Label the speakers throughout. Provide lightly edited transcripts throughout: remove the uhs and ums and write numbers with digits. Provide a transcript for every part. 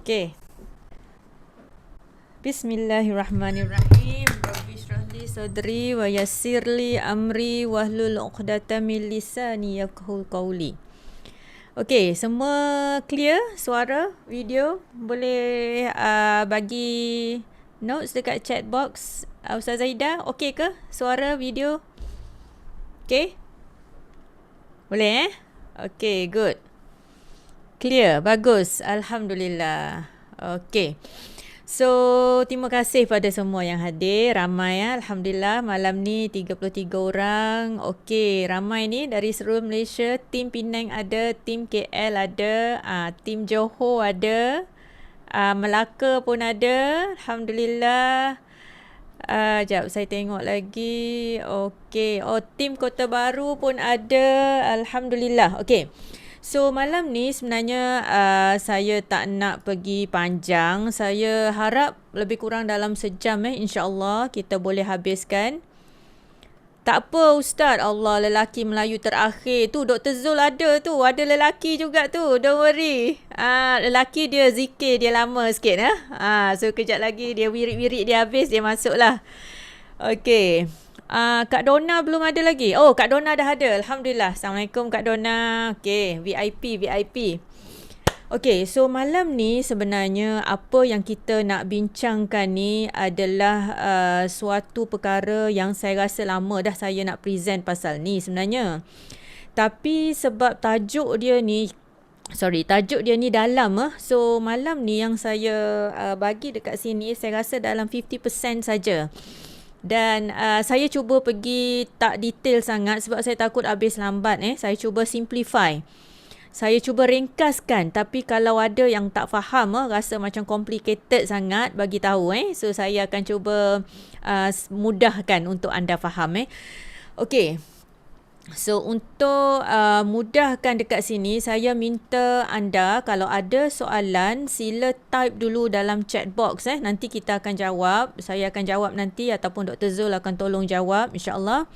Speaker 1: Okay. Bismillahirrahmanirrahim. Rabbi shrah li sadri wa yassir li amri wahlul 'uqdatam min lisani yafqahu qawli. Okay, semua clear suara, video? Boleh bagi notes dekat chat box. Ustazah Ida, okay ke? Suara, video? Okay? Boleh Okay, good. Clear, bagus. Alhamdulillah. Okay. So, terima kasih pada semua yang hadir. Ramai Alhamdulillah. Malam ni 33 orang. Okay, ramai ni dari seluruh Malaysia. Tim Penang ada, tim KL ada, tim Johor ada, Melaka pun ada. Alhamdulillah. Sekejap, saya tengok lagi. Okay. Oh, tim Kota Baru pun ada. Alhamdulillah. Okay. So, malam ni sebenarnya saya tak nak pergi panjang. Saya harap lebih kurang dalam sejam insyaAllah kita boleh habiskan. Tak apa Ustaz, Allah, lelaki Melayu terakhir tu Dr. Zul ada tu. Ada lelaki juga tu, don't worry. Lelaki dia zikir, dia lama sikit. So, kejap lagi dia wirid-wirid dia habis, dia masuk lah. Okay. Kak Donna belum ada lagi. Oh, Kak Donna dah ada. Alhamdulillah. Assalamualaikum Kak Donna. Okay, VIP. Okay, so malam ni sebenarnya apa yang kita nak bincangkan ni adalah suatu perkara yang saya rasa lama dah saya nak present pasal ni sebenarnya. Tapi sebab tajuk dia ni dalam so malam ni yang saya bagi dekat sini saya rasa dalam 50% saja. Dan saya cuba pergi tak detail sangat sebab saya takut habis lambat. Saya cuba simplify. Saya cuba ringkaskan. Tapi kalau ada yang tak faham, rasa macam complicated sangat, bagi tahu. So saya akan cuba mudahkan untuk anda faham. Okay. So untuk mudahkan dekat sini, saya minta anda kalau ada soalan sila type dulu dalam chat box. Nanti kita akan jawab. Saya akan jawab nanti ataupun Dr. Zul akan tolong jawab insyaAllah.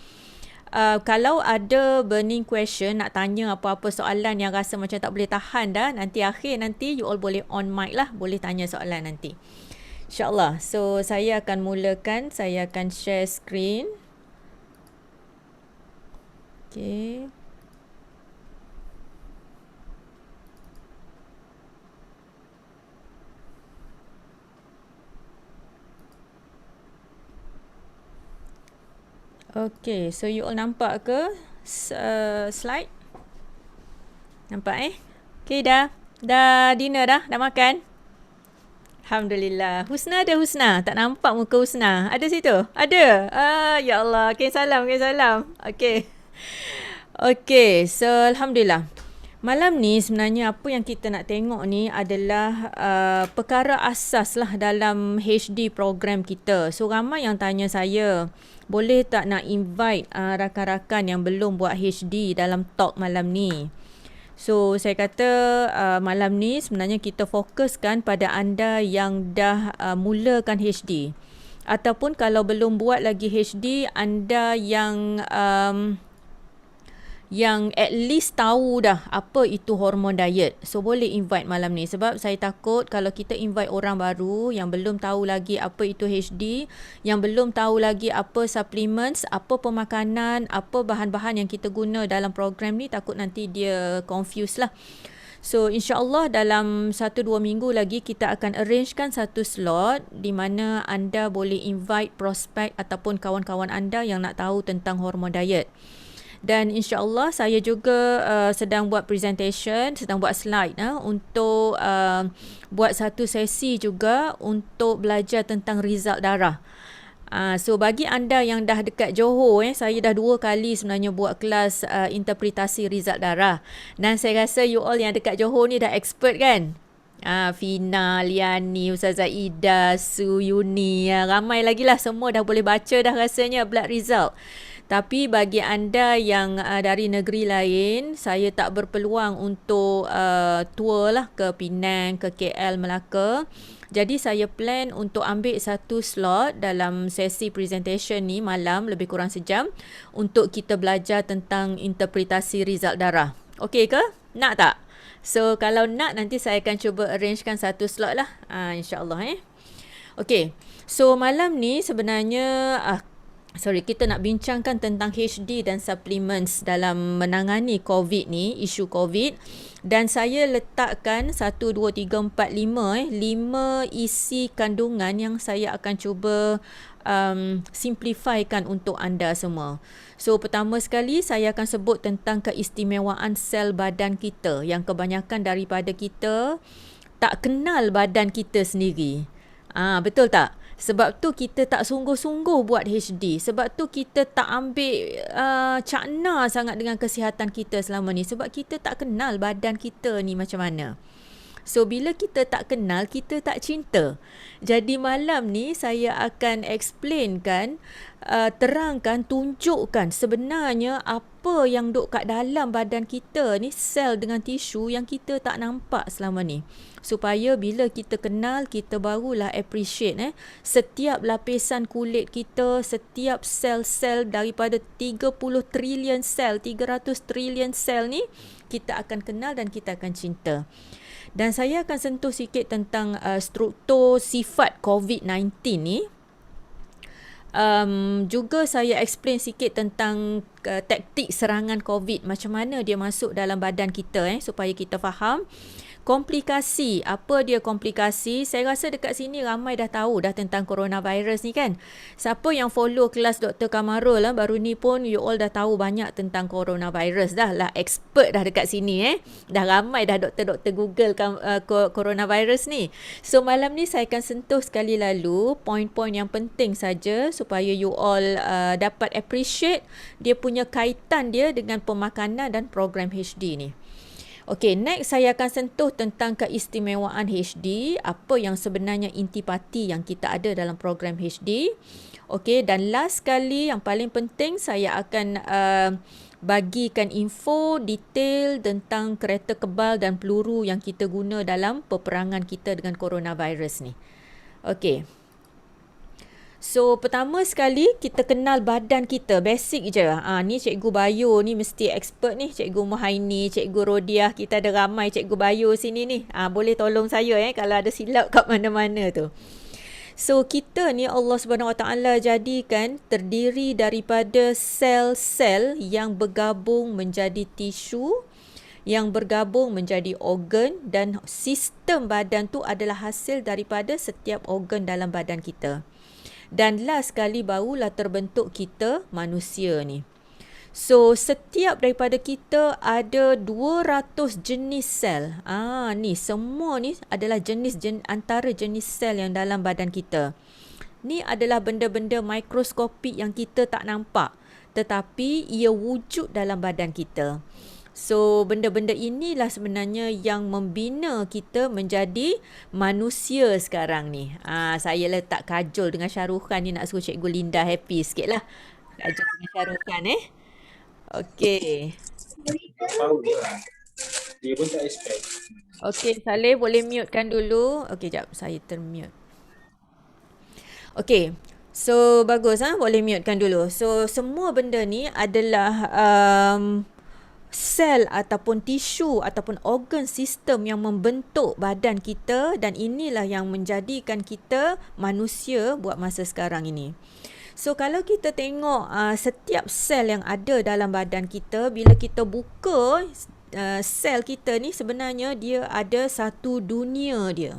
Speaker 1: Kalau ada burning question, nak tanya apa-apa soalan yang rasa macam tak boleh tahan dah, nanti you all boleh on mic lah, boleh tanya soalan nanti insyaAllah. So saya akan mulakan, saya akan share screen. Okay. Okay, so you all nampak ke slide? Nampak Okay, dah dinner dah makan? Alhamdulillah. Husna ada Husna? Tak nampak muka Husna. Ada situ? Ada? Ya Allah. Okay, salam. Okay, so Alhamdulillah. Malam ni sebenarnya apa yang kita nak tengok ni adalah perkara asas lah dalam HD program kita. So ramai yang tanya saya, boleh tak nak invite rakan-rakan yang belum buat HD dalam talk malam ni. So saya kata malam ni sebenarnya kita fokuskan pada anda yang dah mulakan HD. Ataupun kalau belum buat lagi HD, anda yang at least tahu dah apa itu hormon diet. So boleh invite malam ni. Sebab saya takut kalau kita invite orang baru yang belum tahu lagi apa itu HD, yang belum tahu lagi apa supplements, apa pemakanan, apa bahan-bahan yang kita guna dalam program ni, takut nanti dia confused lah. So insyaAllah dalam 1-2 minggu lagi kita akan arrangekan satu slot di mana anda boleh invite prospek ataupun kawan-kawan anda yang nak tahu tentang hormon diet. Dan insyaAllah saya juga sedang buat presentation, sedang buat slide untuk buat satu sesi juga untuk belajar tentang result darah. So bagi anda yang dah dekat Johor, saya dah 2 kali sebenarnya buat kelas interpretasi result darah. Dan saya rasa you all yang dekat Johor ni dah expert kan? Fina, Liani, Ustazah Ida, Su, Yuni, ramai lagi lah, semua dah boleh baca dah rasanya blood result. Tapi bagi anda yang dari negeri lain, saya tak berpeluang untuk tour lah ke Penang, ke KL, Melaka. Jadi saya plan untuk ambil satu slot dalam sesi presentation ni malam, lebih kurang sejam, untuk kita belajar tentang interpretasi result darah. Okey ke? Nak tak? So kalau nak nanti saya akan cuba arrangekan satu slot lah. InsyaAllah Okay. So malam ni sebenarnya kita nak bincangkan tentang HD dan supplements dalam menangani COVID ni, isu COVID. Dan saya letakkan 1, 2, 3, 4, 5 5 isi kandungan yang saya akan cuba simplifykan untuk anda semua. So pertama sekali saya akan sebut tentang keistimewaan sel badan kita yang kebanyakan daripada kita tak kenal badan kita sendiri. Betul tak? Sebab tu kita tak sungguh-sungguh buat HD. Sebab tu kita tak ambil cakna sangat dengan kesihatan kita selama ni. Sebab kita tak kenal badan kita ni macam mana. So bila kita tak kenal, kita tak cinta. Jadi malam ni saya akan explainkan, terangkan, tunjukkan sebenarnya apa yang duk kat dalam badan kita ni, sel dengan tisu yang kita tak nampak selama ni. Supaya bila kita kenal, kita barulah appreciate setiap lapisan kulit kita, setiap sel-sel daripada 30 trilion sel, 300 trilion sel ni, kita akan kenal dan kita akan cinta. Dan saya akan sentuh sikit tentang struktur sifat COVID-19 ni. Juga saya explain sikit tentang taktik serangan COVID, macam mana dia masuk dalam badan kita supaya kita faham. Komplikasi, apa dia komplikasi? Saya rasa dekat sini ramai dah tahu dah tentang coronavirus ni kan. Siapa yang follow kelas Dr. Kamarul baru ni pun you all dah tahu banyak tentang coronavirus dah lah, expert dah dekat sini Dah ramai dah doktor-doktor Google coronavirus ni. So malam ni saya akan sentuh sekali lalu poin-poin yang penting saja supaya you all dapat appreciate dia punya kaitan dia dengan pemakanan dan program HD ni. Okay, next saya akan sentuh tentang keistimewaan HD, apa yang sebenarnya intipati yang kita ada dalam program HD. Okay, dan last sekali yang paling penting saya akan bagikan info detail tentang kereta kebal dan peluru yang kita guna dalam peperangan kita dengan coronavirus ni. Okay. So pertama sekali kita kenal badan kita, basic je. Ni cikgu bio ni mesti expert ni, cikgu Muhaini, cikgu Rodiah, kita ada ramai cikgu bio sini ni. Boleh tolong saya kalau ada silap kat mana-mana tu. So kita ni Allah Subhanahu Wa Taala jadikan terdiri daripada sel-sel yang bergabung menjadi tisu, yang bergabung menjadi organ, dan sistem badan tu adalah hasil daripada setiap organ dalam badan kita. Dan last sekali barulah terbentuk kita manusia ni. So setiap daripada kita ada 200 jenis sel. Ni semua ni adalah antara jenis sel yang dalam badan kita. Ni adalah benda-benda mikroskopik yang kita tak nampak, tetapi ia wujud dalam badan kita. So benda-benda inilah sebenarnya yang membina kita menjadi manusia sekarang ni. Saya letak kajol dengan Shah Rukh Khan ni, nak suruh Cikgu Linda happy sikit lah. Kajol dengan Shah Rukh Khan Okay.
Speaker 2: Dia pun tak expect.
Speaker 1: Okay, Saleh boleh mutekan dulu. Okay, jap, saya termute. Okay. So bagus boleh mutekan dulu. So semua benda ni adalah sel ataupun tisu ataupun organ sistem yang membentuk badan kita, dan inilah yang menjadikan kita manusia buat masa sekarang ini. So kalau kita tengok setiap sel yang ada dalam badan kita, bila kita buka sel kita ni, sebenarnya dia ada satu dunia dia.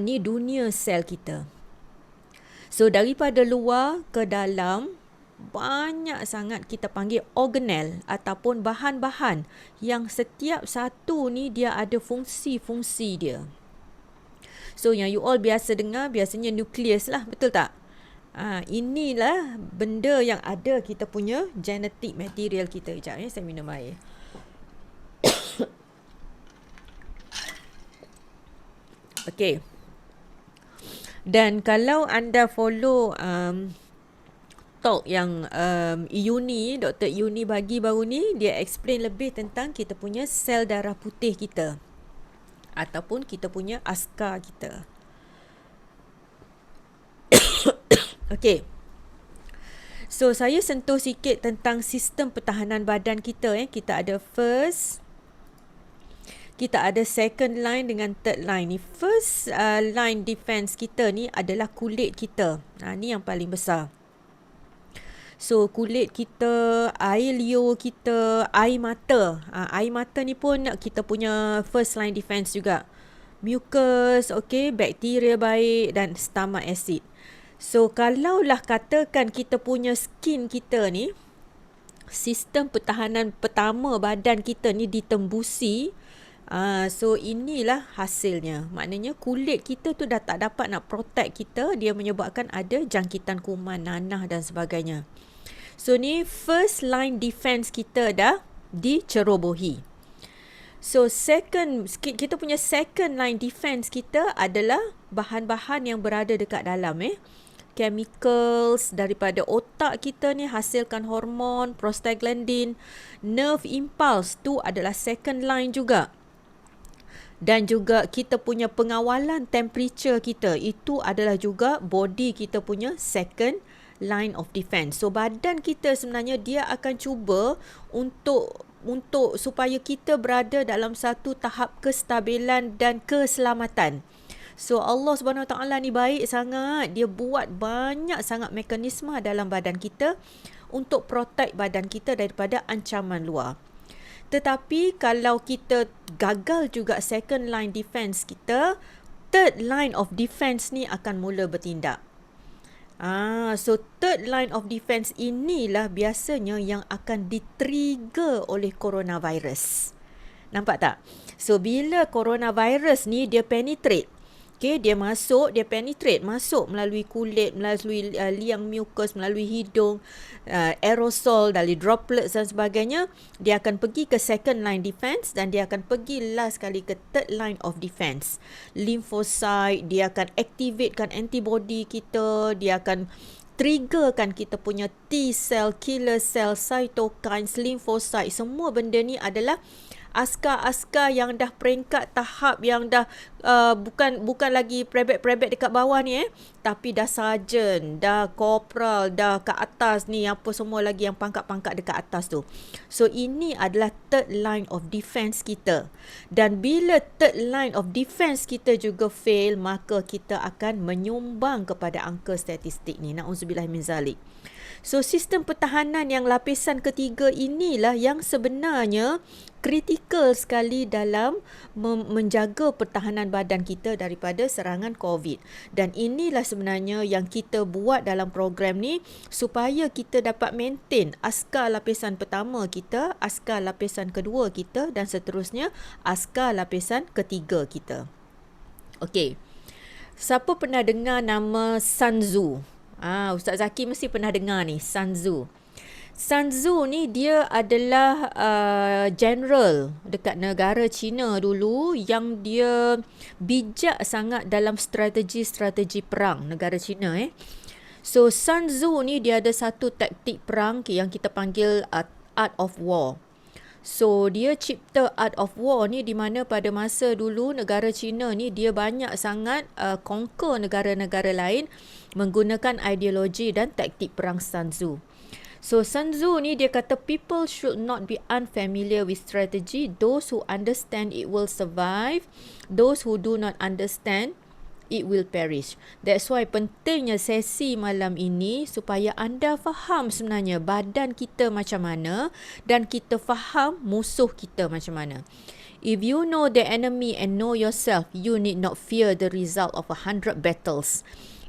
Speaker 1: Ni dunia sel kita. So daripada luar ke dalam, banyak sangat kita panggil organel ataupun bahan-bahan yang setiap satu ni dia ada fungsi-fungsi dia. So yang you all biasa dengar biasanya nukleus lah, betul tak? Inilah benda yang ada kita punya genetic material kita. Sekejap saya minum air. Okay. Dan kalau anda follow talk yang Dr. Yuni bagi baru ni, dia explain lebih tentang kita punya sel darah putih kita ataupun kita punya askar kita. Okay. So saya sentuh sikit tentang sistem pertahanan badan kita. Kita ada first, kita ada second line dengan third line ni. First line defense kita ni adalah kulit kita. Ni yang paling besar. So kulit kita, air liur kita, air mata. Air mata ni pun kita punya first line defense juga. Mucus, okay, bakteria baik dan stomach acid. So kalaulah katakan kita punya skin kita ni, sistem pertahanan pertama badan kita ni ditembusi, so inilah hasilnya. Maknanya kulit kita tu dah tak dapat nak protect kita, dia menyebabkan ada jangkitan kuman, nanah dan sebagainya. So ni first line defense kita dah dicerobohi. So kita punya second line defense kita adalah bahan-bahan yang berada dekat dalam chemicals daripada otak kita ni hasilkan hormon, prostaglandin, nerve impulse tu adalah second line juga. Dan juga kita punya pengawalan temperature kita, itu adalah juga body kita punya second line of defense. So badan kita sebenarnya dia akan cuba untuk supaya kita berada dalam satu tahap kestabilan dan keselamatan. So Allah Subhanahu Wa Taala ni baik sangat, dia buat banyak sangat mekanisme dalam badan kita untuk protect badan kita daripada ancaman luar. Tetapi kalau kita gagal juga second line defense kita, third line of defense ni akan mula bertindak. So third line of defense inilah biasanya yang akan di-trigger oleh coronavirus. Nampak tak? So bila coronavirus ni dia penetrate, dia penetrate, masuk melalui kulit, melalui liang mucus, melalui hidung, aerosol, dari droplets dan sebagainya, dia akan pergi ke second line defense dan dia akan pergi last kali ke third line of defense. Lymphocyte, dia akan activatekan antibody kita, dia akan triggerkan kita punya T cell, killer cell, cytokines, lymphocyte. Semua benda ni adalah askar-askar yang dah peringkat tahap yang dah bukan lagi prebet-prebet dekat bawah ni tapi dah sarjan, dah korporal, dah ke atas ni, apa semua lagi yang pangkat-pangkat dekat atas tu. So ini adalah third line of defense kita. Dan bila third line of defense kita juga fail, maka kita akan menyumbang kepada angka statistik ni. Na'udzubillah min zalik. So sistem pertahanan yang lapisan ketiga inilah yang sebenarnya kritikal sekali dalam menjaga pertahanan badan kita daripada serangan COVID. Dan inilah sebenarnya yang kita buat dalam program ni supaya kita dapat maintain askar lapisan pertama kita, askar lapisan kedua kita dan seterusnya askar lapisan ketiga kita. Okey. Siapa pernah dengar nama Sun Tzu? Ustaz Zaki mesti pernah dengar ni, Sun Tzu. Sun Tzu ni dia adalah general dekat negara China dulu yang dia bijak sangat dalam strategi perang negara China. So Sun Tzu ni dia ada satu taktik perang yang kita panggil Art of War. So dia cipta Art of War ni di mana pada masa dulu negara China ni dia banyak sangat conquer negara-negara lain menggunakan ideologi dan taktik perang Sun Tzu. So Sun Tzu ni dia kata people should not be unfamiliar with strategy. Those who understand it will survive. Those who do not understand it will perish. That's why pentingnya sesi malam ini supaya anda faham sebenarnya badan kita macam mana dan kita faham musuh kita macam mana. If you know the enemy and know yourself, you need not fear the result of 100 battles.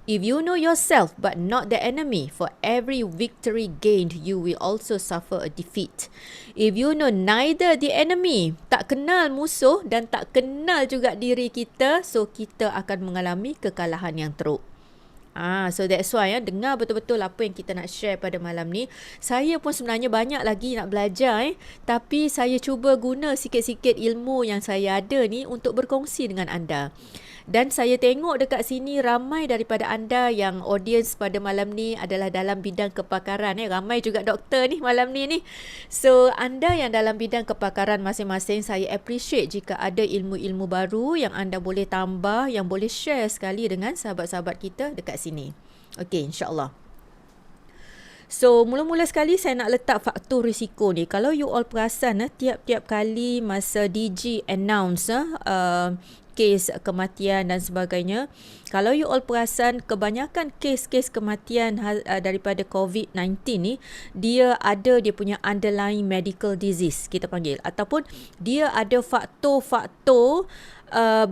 Speaker 1: If you know yourself but not the enemy, for every victory gained, you will also suffer a defeat. If you know neither the enemy, tak kenal musuh dan tak kenal juga diri kita, so kita akan mengalami kekalahan yang teruk. So that's why dengar betul-betul apa yang kita nak share pada malam ni. Saya pun sebenarnya banyak lagi nak belajar tapi saya cuba guna sikit-sikit ilmu yang saya ada ni untuk berkongsi dengan anda. Dan saya tengok dekat sini ramai daripada anda yang audience pada malam ni adalah dalam bidang kepakaran. Ramai juga doktor ni malam ni. So anda yang dalam bidang kepakaran masing-masing, saya appreciate jika ada ilmu-ilmu baru yang anda boleh tambah, yang boleh share sekali dengan sahabat-sahabat kita dekat sini. Okey, insyaAllah. So, mula-mula sekali saya nak letak faktor risiko ni. Kalau you all perasan, tiap-tiap kali masa DG announce kes kematian dan sebagainya, kalau you all perasan, kebanyakan kes-kes kematian daripada COVID-19 ni, dia punya underlying medical disease, kita panggil. Ataupun dia ada faktor-faktor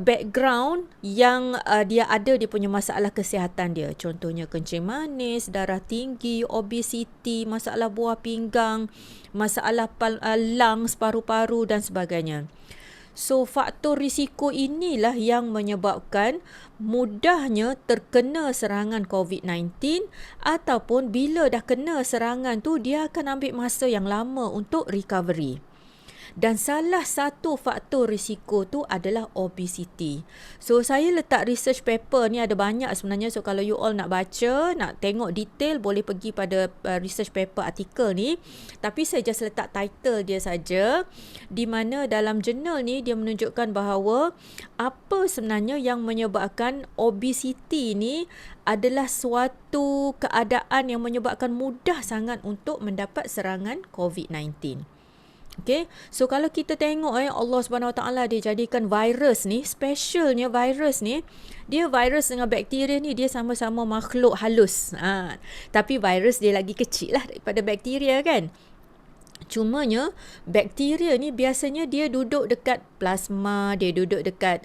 Speaker 1: background yang dia punya masalah kesihatan dia. Contohnya kencing manis, darah tinggi, obesiti, masalah buah pinggang, masalah lungs, paru-paru dan sebagainya. So, faktor risiko inilah yang menyebabkan mudahnya terkena serangan COVID-19 ataupun bila dah kena serangan tu, dia akan ambil masa yang lama untuk recovery. Dan salah satu faktor risiko tu adalah obesity. So, saya letak research paper ni ada banyak sebenarnya. So, kalau you all nak baca, nak tengok detail, boleh pergi pada research paper artikel ni. Tapi saya just letak title dia saja, di mana dalam jurnal ni dia menunjukkan bahawa apa sebenarnya yang menyebabkan obesity ni adalah suatu keadaan yang menyebabkan mudah sangat untuk mendapat serangan COVID-19. Okay, so kalau kita tengok Allah SWT dia jadikan virus ni, specialnya virus ni, dia virus dengan bakteria ni dia sama-sama makhluk halus. Tapi virus dia lagi kecil lah daripada bakteria kan. Cumanya bakteria ni biasanya dia duduk dekat plasma, dia duduk dekat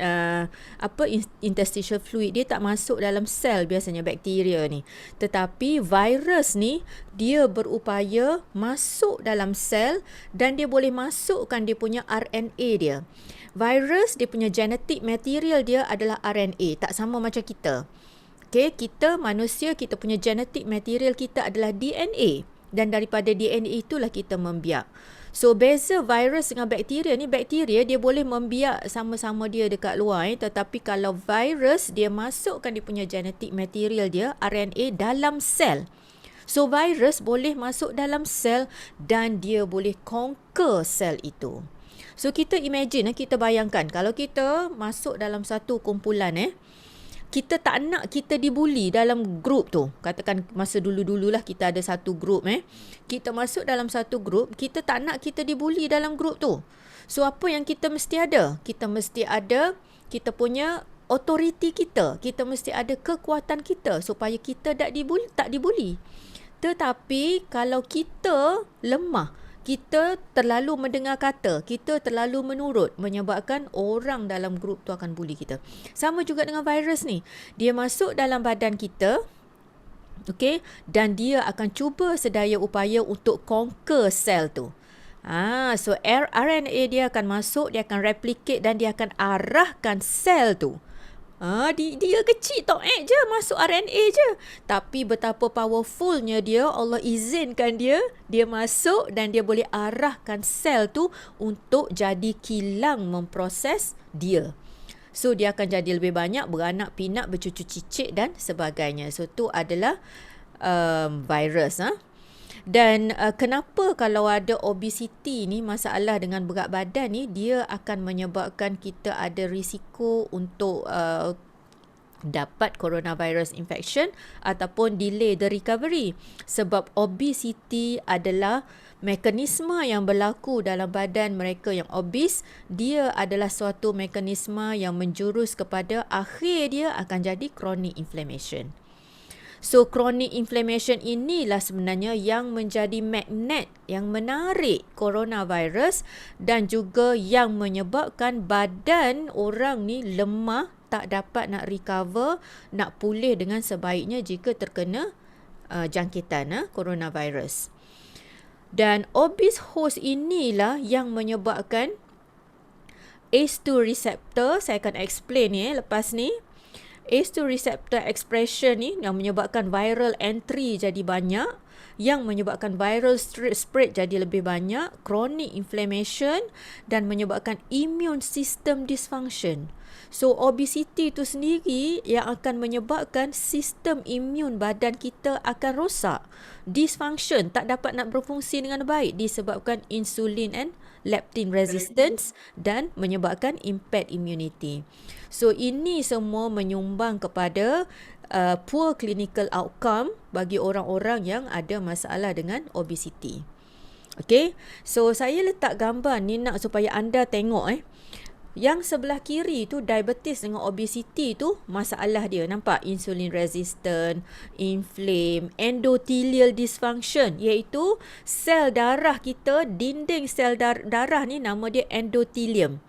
Speaker 1: interstitial fluid, dia tak masuk dalam sel biasanya bakteria ni. Tetapi virus ni dia berupaya masuk dalam sel dan dia boleh masukkan dia punya RNA dia. Virus dia punya genetic material dia adalah RNA, tak sama macam kita. Okay, kita manusia, kita punya genetic material kita adalah DNA. Dan daripada DNA itulah kita membiak. So, beza virus dengan bakteria ni, bakteria dia boleh membiak sama-sama dia dekat luar. Tetapi kalau virus, dia masukkan dia punya genetic material dia, RNA, dalam sel. So, virus boleh masuk dalam sel dan dia boleh conquer sel itu. So, kita imagine, kita bayangkan, kalau kita masuk dalam satu kumpulan, kita tak nak kita dibuli dalam grup tu. Katakan masa dulu-dululah kita ada satu grup. Kita masuk dalam satu grup, kita tak nak kita dibuli dalam grup tu. So, apa yang kita mesti ada? Kita mesti ada kita punya authority kita. Kita mesti ada kekuatan kita supaya kita tak dibuli. Tetapi kalau kita lemah, kita terlalu mendengar kata, kita terlalu menurut, menyebabkan orang dalam grup tu akan bully kita. Sama juga dengan virus ni. Dia masuk dalam badan kita, okay, dan dia akan cuba sedaya upaya untuk conquer sel tu. So RNA dia akan masuk, dia akan replicate dan dia akan arahkan sel tu. Dia kecil je, masuk RNA je. Tapi betapa powerfulnya dia, Allah izinkan dia masuk dan dia boleh arahkan sel tu untuk jadi kilang memproses dia. So, dia akan jadi lebih banyak, beranak pinak, bercucu cicit dan sebagainya. So, tu adalah virus. Dan kenapa kalau ada obesity ni, masalah dengan berat badan ni, dia akan menyebabkan kita ada risiko untuk dapat coronavirus infection ataupun delay the recovery. Sebab obesity adalah mekanisme yang berlaku dalam badan mereka yang obes. Dia adalah suatu mekanisme yang menjurus kepada akhir dia akan jadi chronic inflammation. So, chronic inflammation inilah sebenarnya yang menjadi magnet yang menarik coronavirus dan juga yang menyebabkan badan orang ni lemah, tak dapat nak recover, nak pulih dengan sebaiknya jika terkena jangkitan coronavirus. Dan obese host inilah yang menyebabkan ACE2 receptor, saya akan explain lepas ni. ACE2 receptor expression ni yang menyebabkan viral entry jadi banyak, yang menyebabkan viral spread jadi lebih banyak, chronic inflammation dan menyebabkan immune system dysfunction. So, obesity itu sendiri yang akan menyebabkan sistem imun badan kita akan rosak, dysfunction, tak dapat nak berfungsi dengan baik disebabkan insulin and leptin resistance dan menyebabkan impaired immunity. So ini semua menyumbang kepada poor clinical outcome bagi orang-orang yang ada masalah dengan obesity. Okay, so saya letak gambar ni nak supaya anda tengok Yang sebelah kiri tu diabetes dengan obesity tu masalah dia. Nampak? Insulin resistant, inflame, endothelial dysfunction, iaitu sel darah kita, dinding sel darah ni nama dia endothelium.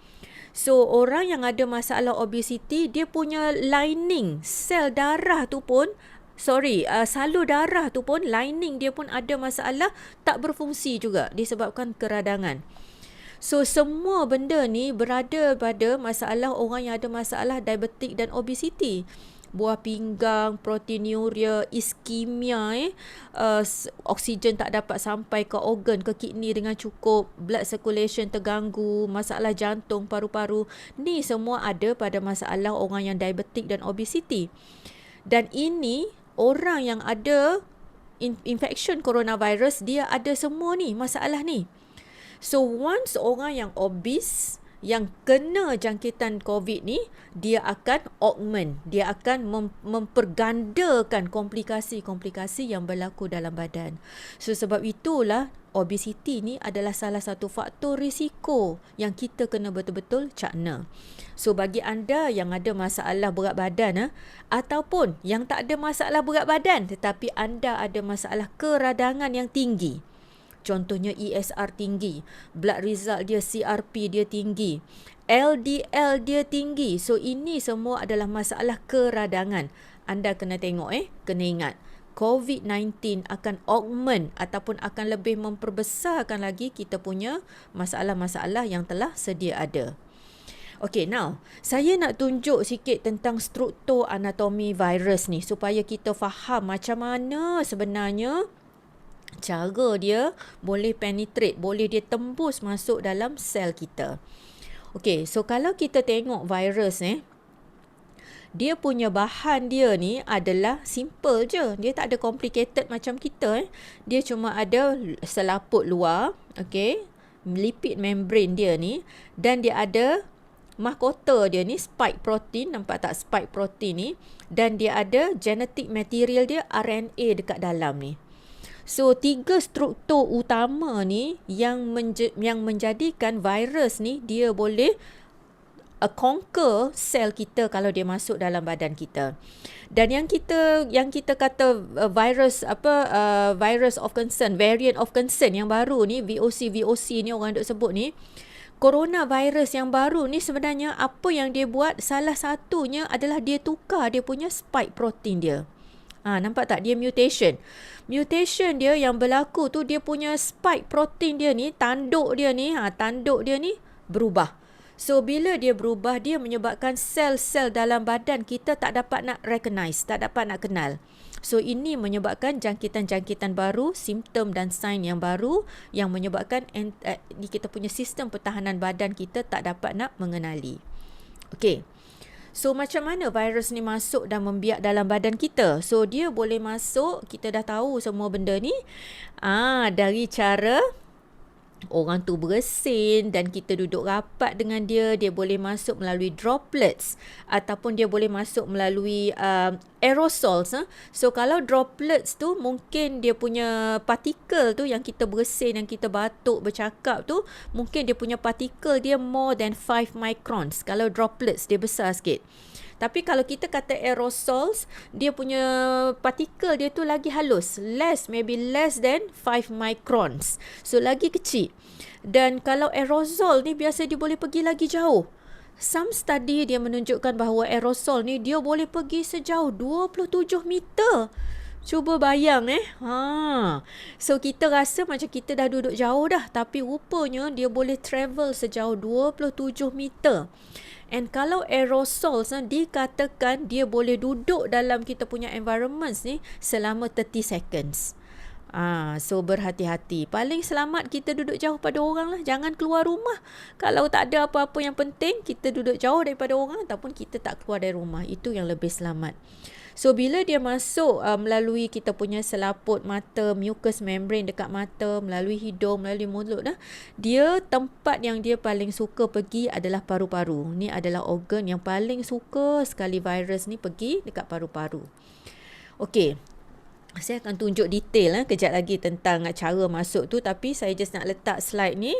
Speaker 1: So orang yang ada masalah obesity, dia punya lining sel darah tu pun salur darah tu pun, lining dia pun ada masalah, tak berfungsi juga disebabkan keradangan. So semua benda ni berada pada masalah orang yang ada masalah diabetik dan obesity. Buah pinggang, proteinuria, iskemia, oksigen tak dapat sampai ke organ, ke kidney dengan cukup, blood circulation terganggu, masalah jantung, paru-paru. Ni semua ada pada masalah orang yang diabetik dan obesity. Dan ini orang yang ada infection coronavirus, dia ada semua ni masalah ni. So once orang yang obese, yang kena jangkitan COVID ni, dia akan augment, dia akan mempergandakan komplikasi-komplikasi yang berlaku dalam badan. So sebab itulah obesity ni adalah salah satu faktor risiko yang kita kena betul-betul cakna. So bagi anda yang ada masalah berat badan ataupun yang tak ada masalah berat badan tetapi anda ada masalah keradangan yang tinggi, contohnya ESR tinggi, blood result dia, CRP dia tinggi, LDL dia tinggi. So ini semua adalah masalah keradangan. Anda kena tengok kena ingat, COVID-19 akan augment ataupun akan lebih memperbesarkan lagi kita punya masalah-masalah yang telah sedia ada. Okay, now saya nak tunjuk sikit tentang struktur anatomi virus ni supaya kita faham macam mana sebenarnya cara dia boleh penetrate, boleh dia tembus masuk dalam sel kita. Okay, so kalau kita tengok virus dia punya bahan dia ni adalah simple je. Dia tak ada complicated macam kita. Dia cuma ada selaput luar, okay, lipid membrane dia ni, dan dia ada mahkota dia ni, spike protein, nampak tak spike protein ni, dan dia ada genetic material dia, RNA dekat dalam ni. So 3 struktur utama ni yang menjadikan virus ni dia boleh conquer sel kita kalau dia masuk dalam badan kita. Dan yang kita kata virus virus of concern, variant of concern yang baru ni, VOC ni orang duk sebut ni, coronavirus yang baru ni, sebenarnya apa yang dia buat, salah satunya adalah dia tukar dia punya spike protein dia. Nampak tak? Dia mutation. Mutation dia yang berlaku tu, dia punya spike protein dia ni, tanduk dia ni berubah. So bila dia berubah, dia menyebabkan sel-sel dalam badan kita tak dapat nak recognize, tak dapat nak kenal. So ini menyebabkan jangkitan-jangkitan baru, simptom dan sign yang baru yang menyebabkan kita punya sistem pertahanan badan kita tak dapat nak mengenali. Okay. So macam mana virus ni masuk dan membiak dalam badan kita? So dia boleh masuk, kita dah tahu semua benda ni, dari cara orang tu bersin dan kita duduk rapat dengan dia. Dia boleh masuk melalui droplets ataupun dia boleh masuk melalui aerosols. So kalau droplets tu mungkin dia punya partikel tu yang kita bersin, yang kita batuk, bercakap tu, mungkin dia punya partikel dia more than 5 microns. Kalau droplets dia besar sikit. Tapi kalau kita kata aerosols, dia punya partikel dia tu lagi halus, maybe less than 5 microns. So lagi kecil. Dan kalau aerosol ni biasa dia boleh pergi lagi jauh. Some study dia menunjukkan bahawa aerosol ni dia boleh pergi sejauh 27 meter. Cuba bayang So kita rasa macam kita dah duduk jauh dah, tapi rupanya dia boleh travel sejauh 27 meter. And kalau aerosols dikatakan dia boleh duduk dalam kita punya environments ni selama 30 seconds. So berhati-hati. Paling selamat kita duduk jauh pada orang lah. Jangan keluar rumah. Kalau tak ada apa-apa yang penting, kita duduk jauh daripada orang ataupun kita tak keluar dari rumah. Itu yang lebih selamat. So bila dia masuk melalui kita punya selaput mata, mucous membrane dekat mata, melalui hidung, melalui mulut dia tempat yang dia paling suka pergi adalah paru-paru. Ni adalah organ yang paling suka sekali virus ni pergi dekat paru-paru. Okey. Saya akan tunjuk detail kejap lagi tentang cara masuk tu, tapi saya just nak letak slide ni.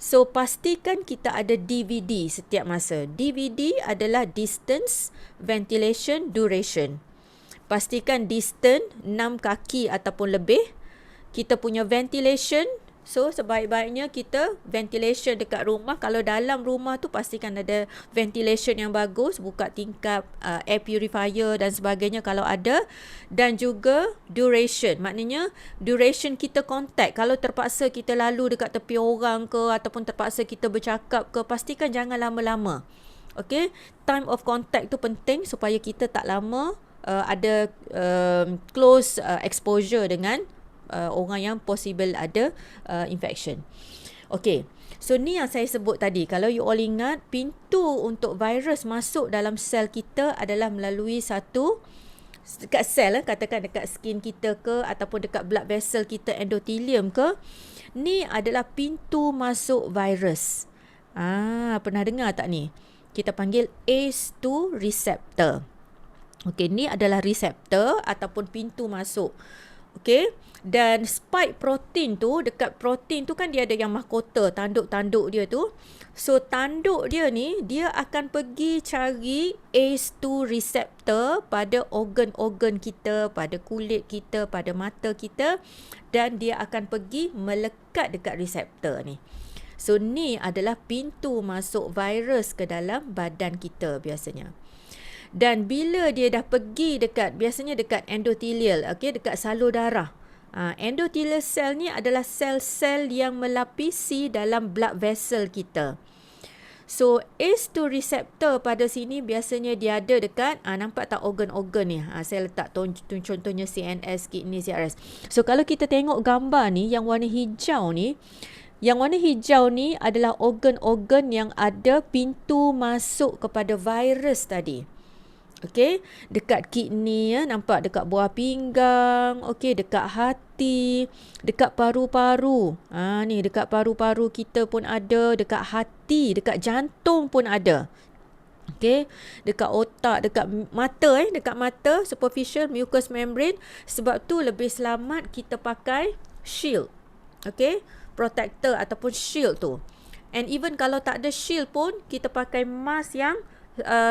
Speaker 1: So pastikan kita ada DVD setiap masa. DVD adalah distance, ventilation, duration. Pastikan distance 6 kaki ataupun lebih. Kita punya ventilation, so sebaik-baiknya kita ventilation dekat rumah. Kalau dalam rumah tu pastikan ada ventilation yang bagus, buka tingkap air purifier dan sebagainya kalau ada. Dan juga duration, maknanya duration kita contact. Kalau terpaksa kita lalu dekat tepi orang ke ataupun terpaksa kita bercakap ke, pastikan jangan lama-lama. Okay, time of contact tu penting supaya kita tak lama ada close exposure dengan orang yang possible ada infection. Okay, so ni yang saya sebut tadi. Kalau you all ingat, pintu untuk virus masuk dalam sel kita adalah melalui satu dekat sel, katakan dekat skin kita ke ataupun dekat blood vessel kita, endothelium ke. Ni adalah pintu masuk virus. Pernah dengar tak ni? Kita panggil ACE2 receptor. Okay, ni adalah reseptor ataupun pintu masuk. Okay, dan spike protein tu, dekat protein tu kan dia ada yang mahkota, tanduk-tanduk dia tu. So tanduk dia ni, dia akan pergi cari ACE2 receptor pada organ-organ kita, pada kulit kita, pada mata kita, dan dia akan pergi melekat dekat reseptor ni. So ni adalah pintu masuk virus ke dalam badan kita biasanya. Dan bila dia dah pergi dekat, biasanya dekat endothelial, okay, dekat salur darah. Endothelial cell ni adalah sel-sel yang melapisi dalam blood vessel kita. So ACE2 receptor pada sini biasanya dia ada dekat, nampak tak organ-organ ni? Saya letak contohnya CNS, kidney, CRS. So kalau kita tengok gambar ni, yang warna hijau ni, adalah organ-organ yang ada pintu masuk kepada virus tadi. Okey, dekat kidney nampak, dekat buah pinggang, okey, dekat hati, dekat paru-paru. Ni dekat paru-paru kita pun ada, dekat hati, dekat jantung pun ada. Okey, dekat otak, dekat mata dekat mata, superficial mucous membrane. Sebab tu lebih selamat kita pakai shield. Okey, protector ataupun shield tu. And even kalau tak ada shield pun, kita pakai mask yang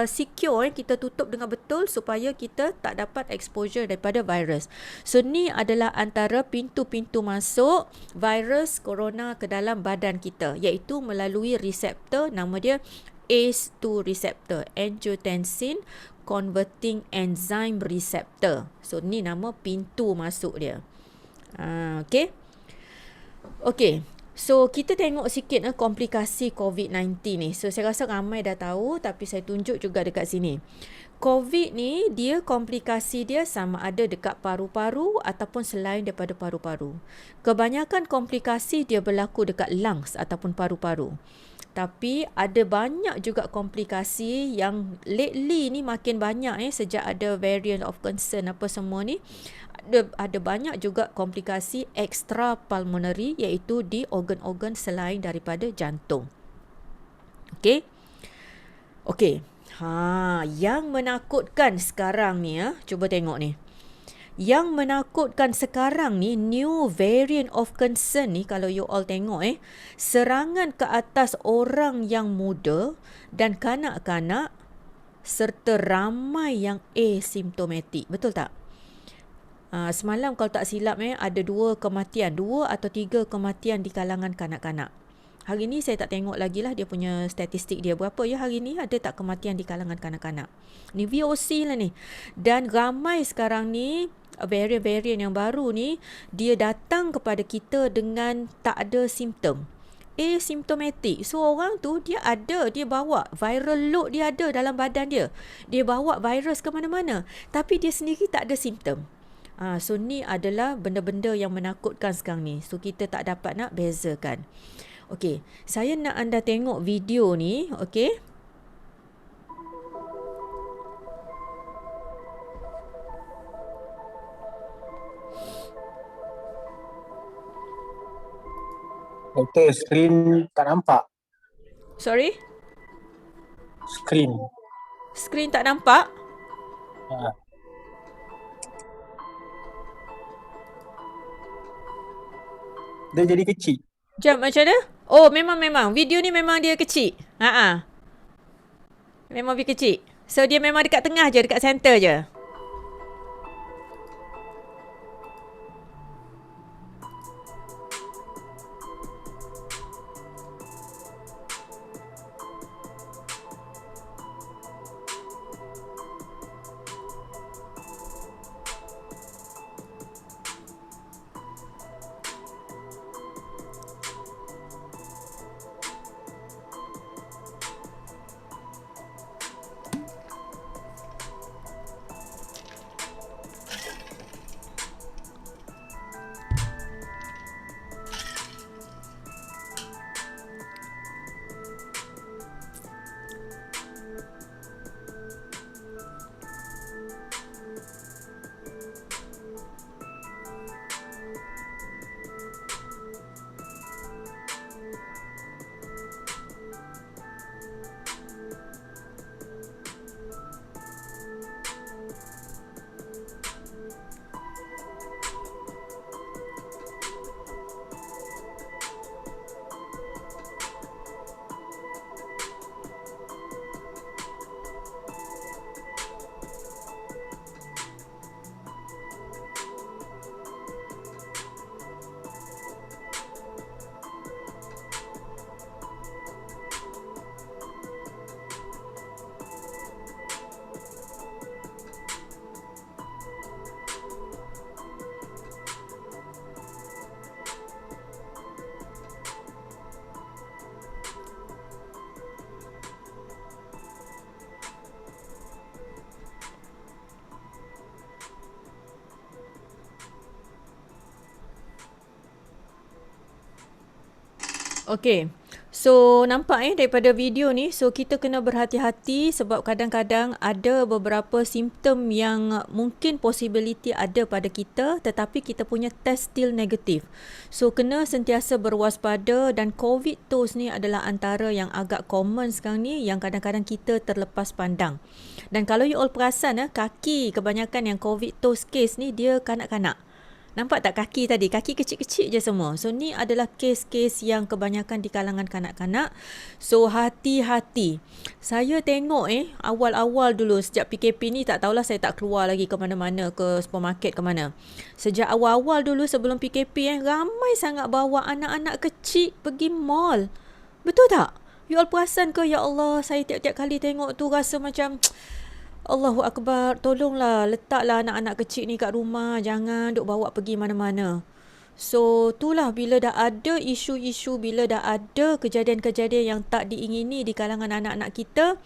Speaker 1: secure, kita tutup dengan betul supaya kita tak dapat exposure daripada virus. So ni adalah antara pintu-pintu masuk virus corona ke dalam badan kita, iaitu melalui reseptor, nama dia ACE2 receptor, angiotensin converting enzyme receptor. So ni nama pintu masuk dia. Okay. So, kita tengok sikit komplikasi COVID-19 ni. So, saya rasa ramai dah tahu, tapi saya tunjuk juga dekat sini. COVID ni, komplikasi dia sama ada dekat paru-paru ataupun selain daripada paru-paru. Kebanyakan komplikasi dia berlaku dekat lungs ataupun paru-paru. Tapi ada banyak juga komplikasi yang lately ni makin banyak sejak ada variant of concern apa semua ni. Ada banyak juga komplikasi extra pulmonary, iaitu di organ-organ selain daripada jantung. Okey. Yang menakutkan sekarang ni, cuba tengok ni. Yang menakutkan sekarang ni, new variant of concern ni, kalau you all tengok serangan ke atas orang yang muda dan kanak-kanak serta ramai yang asymptomatic. Betul tak? Semalam kalau tak silap ada 2 atau 3 kematian di kalangan kanak-kanak. Hari ni saya tak tengok lagi lah dia punya statistik dia berapa hari ni, ada tak kematian di kalangan kanak-kanak. Ni VOC lah ni. Dan ramai sekarang ni varian-varian yang baru ni, dia datang kepada kita dengan tak ada simptom, asymptomatic. So orang tu dia bawa viral load, dia ada dalam badan dia bawa virus ke mana-mana, tapi dia sendiri tak ada simptom. So ni adalah benda-benda yang menakutkan sekarang ni. So kita tak dapat nak bezakan. Okey, saya nak anda tengok video ni, okey.
Speaker 2: Doktor, skrin tak nampak.
Speaker 1: Sorry?
Speaker 2: Skrin.
Speaker 1: Skrin tak nampak?
Speaker 2: Ha. Dia jadi kecil.
Speaker 1: Jap, macam mana? Oh, memang. Video ni memang dia kecil. Ha. Memang dia kecil. So, dia memang dekat tengah je, dekat center je. Okay. So, nampak daripada video ni, so kita kena berhati-hati sebab kadang-kadang ada beberapa simptom yang mungkin possibility ada pada kita tetapi kita punya test still negatif. So, kena sentiasa berwaspada dan COVID tos ni adalah antara yang agak common sekarang ni yang kadang-kadang kita terlepas pandang. Dan kalau you all perasan, kaki kebanyakan yang COVID tos case ni dia kanak-kanak. Nampak tak kaki tadi? Kaki kecil-kecil je semua. So, ni adalah kes-kes yang kebanyakan di kalangan kanak-kanak. So, hati-hati. Saya tengok awal-awal dulu sejak PKP ni tak tahulah saya tak keluar lagi ke mana-mana, ke supermarket ke mana. Sejak awal-awal dulu sebelum PKP ramai sangat bawa anak-anak kecil pergi mall. Betul tak? You all perasan ke? Ya Allah, saya tiap-tiap kali tengok tu rasa macam Allahu Akbar, tolonglah letaklah anak-anak kecil ni kat rumah, jangan duk bawa pergi mana-mana. So, itulah bila dah ada isu-isu, bila dah ada kejadian-kejadian yang tak diingini di kalangan anak-anak kita,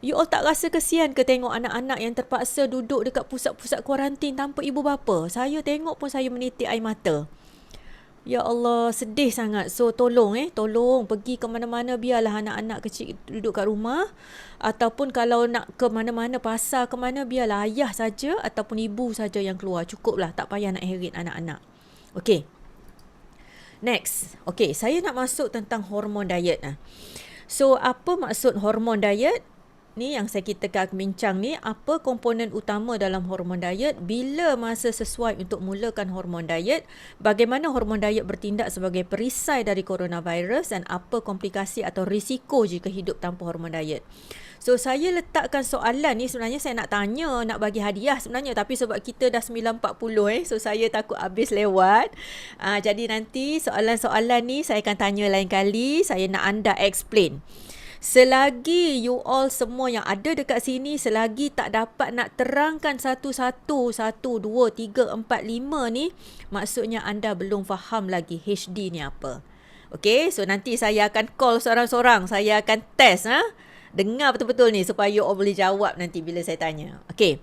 Speaker 1: you all tak rasa kesian ke tengok anak-anak yang terpaksa duduk dekat pusat-pusat kuarantin tanpa ibu bapa? Saya tengok pun saya menitik air mata. Ya Allah, sedih sangat. So, tolong pergi ke mana-mana biarlah anak-anak kecil duduk kat rumah. Ataupun kalau nak ke mana-mana, pasar ke mana, biarlah ayah saja ataupun ibu saja yang keluar. Cukuplah, tak payah nak heret anak-anak. Okay. Next. Okay, saya nak masuk tentang hormon diet. So, apa maksud hormon diet? Ni yang kita akan bincang ni, apa komponen utama dalam hormon diet, bila masa sesuai untuk mulakan hormon diet, bagaimana hormon diet bertindak sebagai perisai dari coronavirus dan apa komplikasi atau risiko jika hidup tanpa hormon diet. So, saya letakkan soalan ni sebenarnya saya nak tanya, nak bagi hadiah sebenarnya, tapi sebab kita dah 9.40 so saya takut habis lewat. Jadi nanti soalan-soalan ni saya akan tanya lain kali, saya nak anda explain. Selagi you all semua yang ada dekat sini, selagi tak dapat nak terangkan satu-satu, 1, 2, 3, 4, 5 ni, maksudnya anda belum faham lagi HD ni apa. Okay, so nanti saya akan call seorang-seorang, saya akan test. Dengar betul-betul ni supaya you all boleh jawab nanti bila saya tanya. Okay.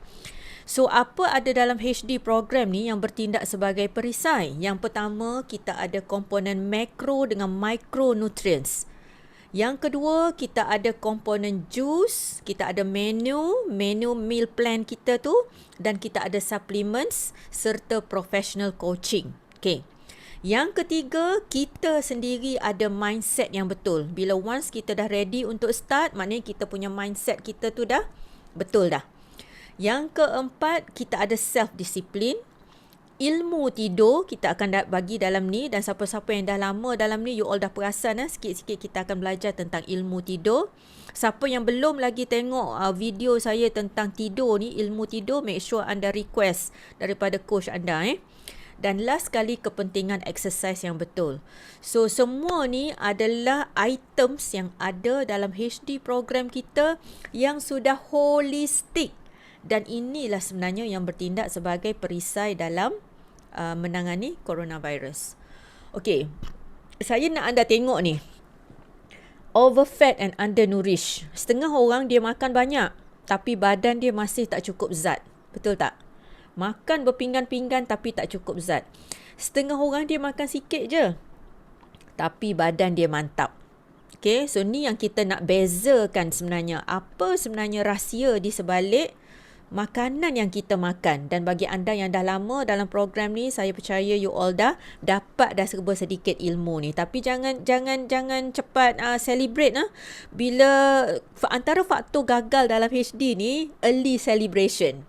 Speaker 1: So, apa ada dalam HD program ni yang bertindak sebagai perisai? Yang pertama, kita ada komponen makro dengan micronutrients. Yang kedua, kita ada komponen juice, kita ada menu meal plan kita tu, dan kita ada supplements serta professional coaching. Okay. Yang ketiga, kita sendiri ada mindset yang betul. Bila once kita dah ready untuk start, maknanya kita punya mindset kita tu dah betul dah. Yang keempat, kita ada self-discipline. Ilmu tidur kita akan bagi dalam ni, dan siapa-siapa yang dah lama dalam ni, you all dah perasan sikit-sikit kita akan belajar tentang ilmu tidur. Siapa yang belum lagi tengok video saya tentang tidur ni, ilmu tidur, make sure anda request daripada coach anda. Dan last sekali, kepentingan exercise yang betul. So semua ni adalah items yang ada dalam HD program kita yang sudah holistik. Dan inilah sebenarnya yang bertindak sebagai perisai dalam menangani coronavirus. Okey, saya nak anda tengok ni. Overfed and undernourished. Setengah orang dia makan banyak, tapi badan dia masih tak cukup zat. Betul tak? Makan berpinggan-pinggan tapi tak cukup zat. Setengah orang dia makan sikit je, tapi badan dia mantap. Okay, so ni yang kita nak bezakan sebenarnya. Apa sebenarnya rahsia di sebalik makanan yang kita makan. Dan bagi anda yang dah lama dalam program ni, saya percaya you all dah dapat dah serba sedikit ilmu ni. Tapi jangan cepat celebrate bila antara faktor gagal dalam HD ni, early celebration.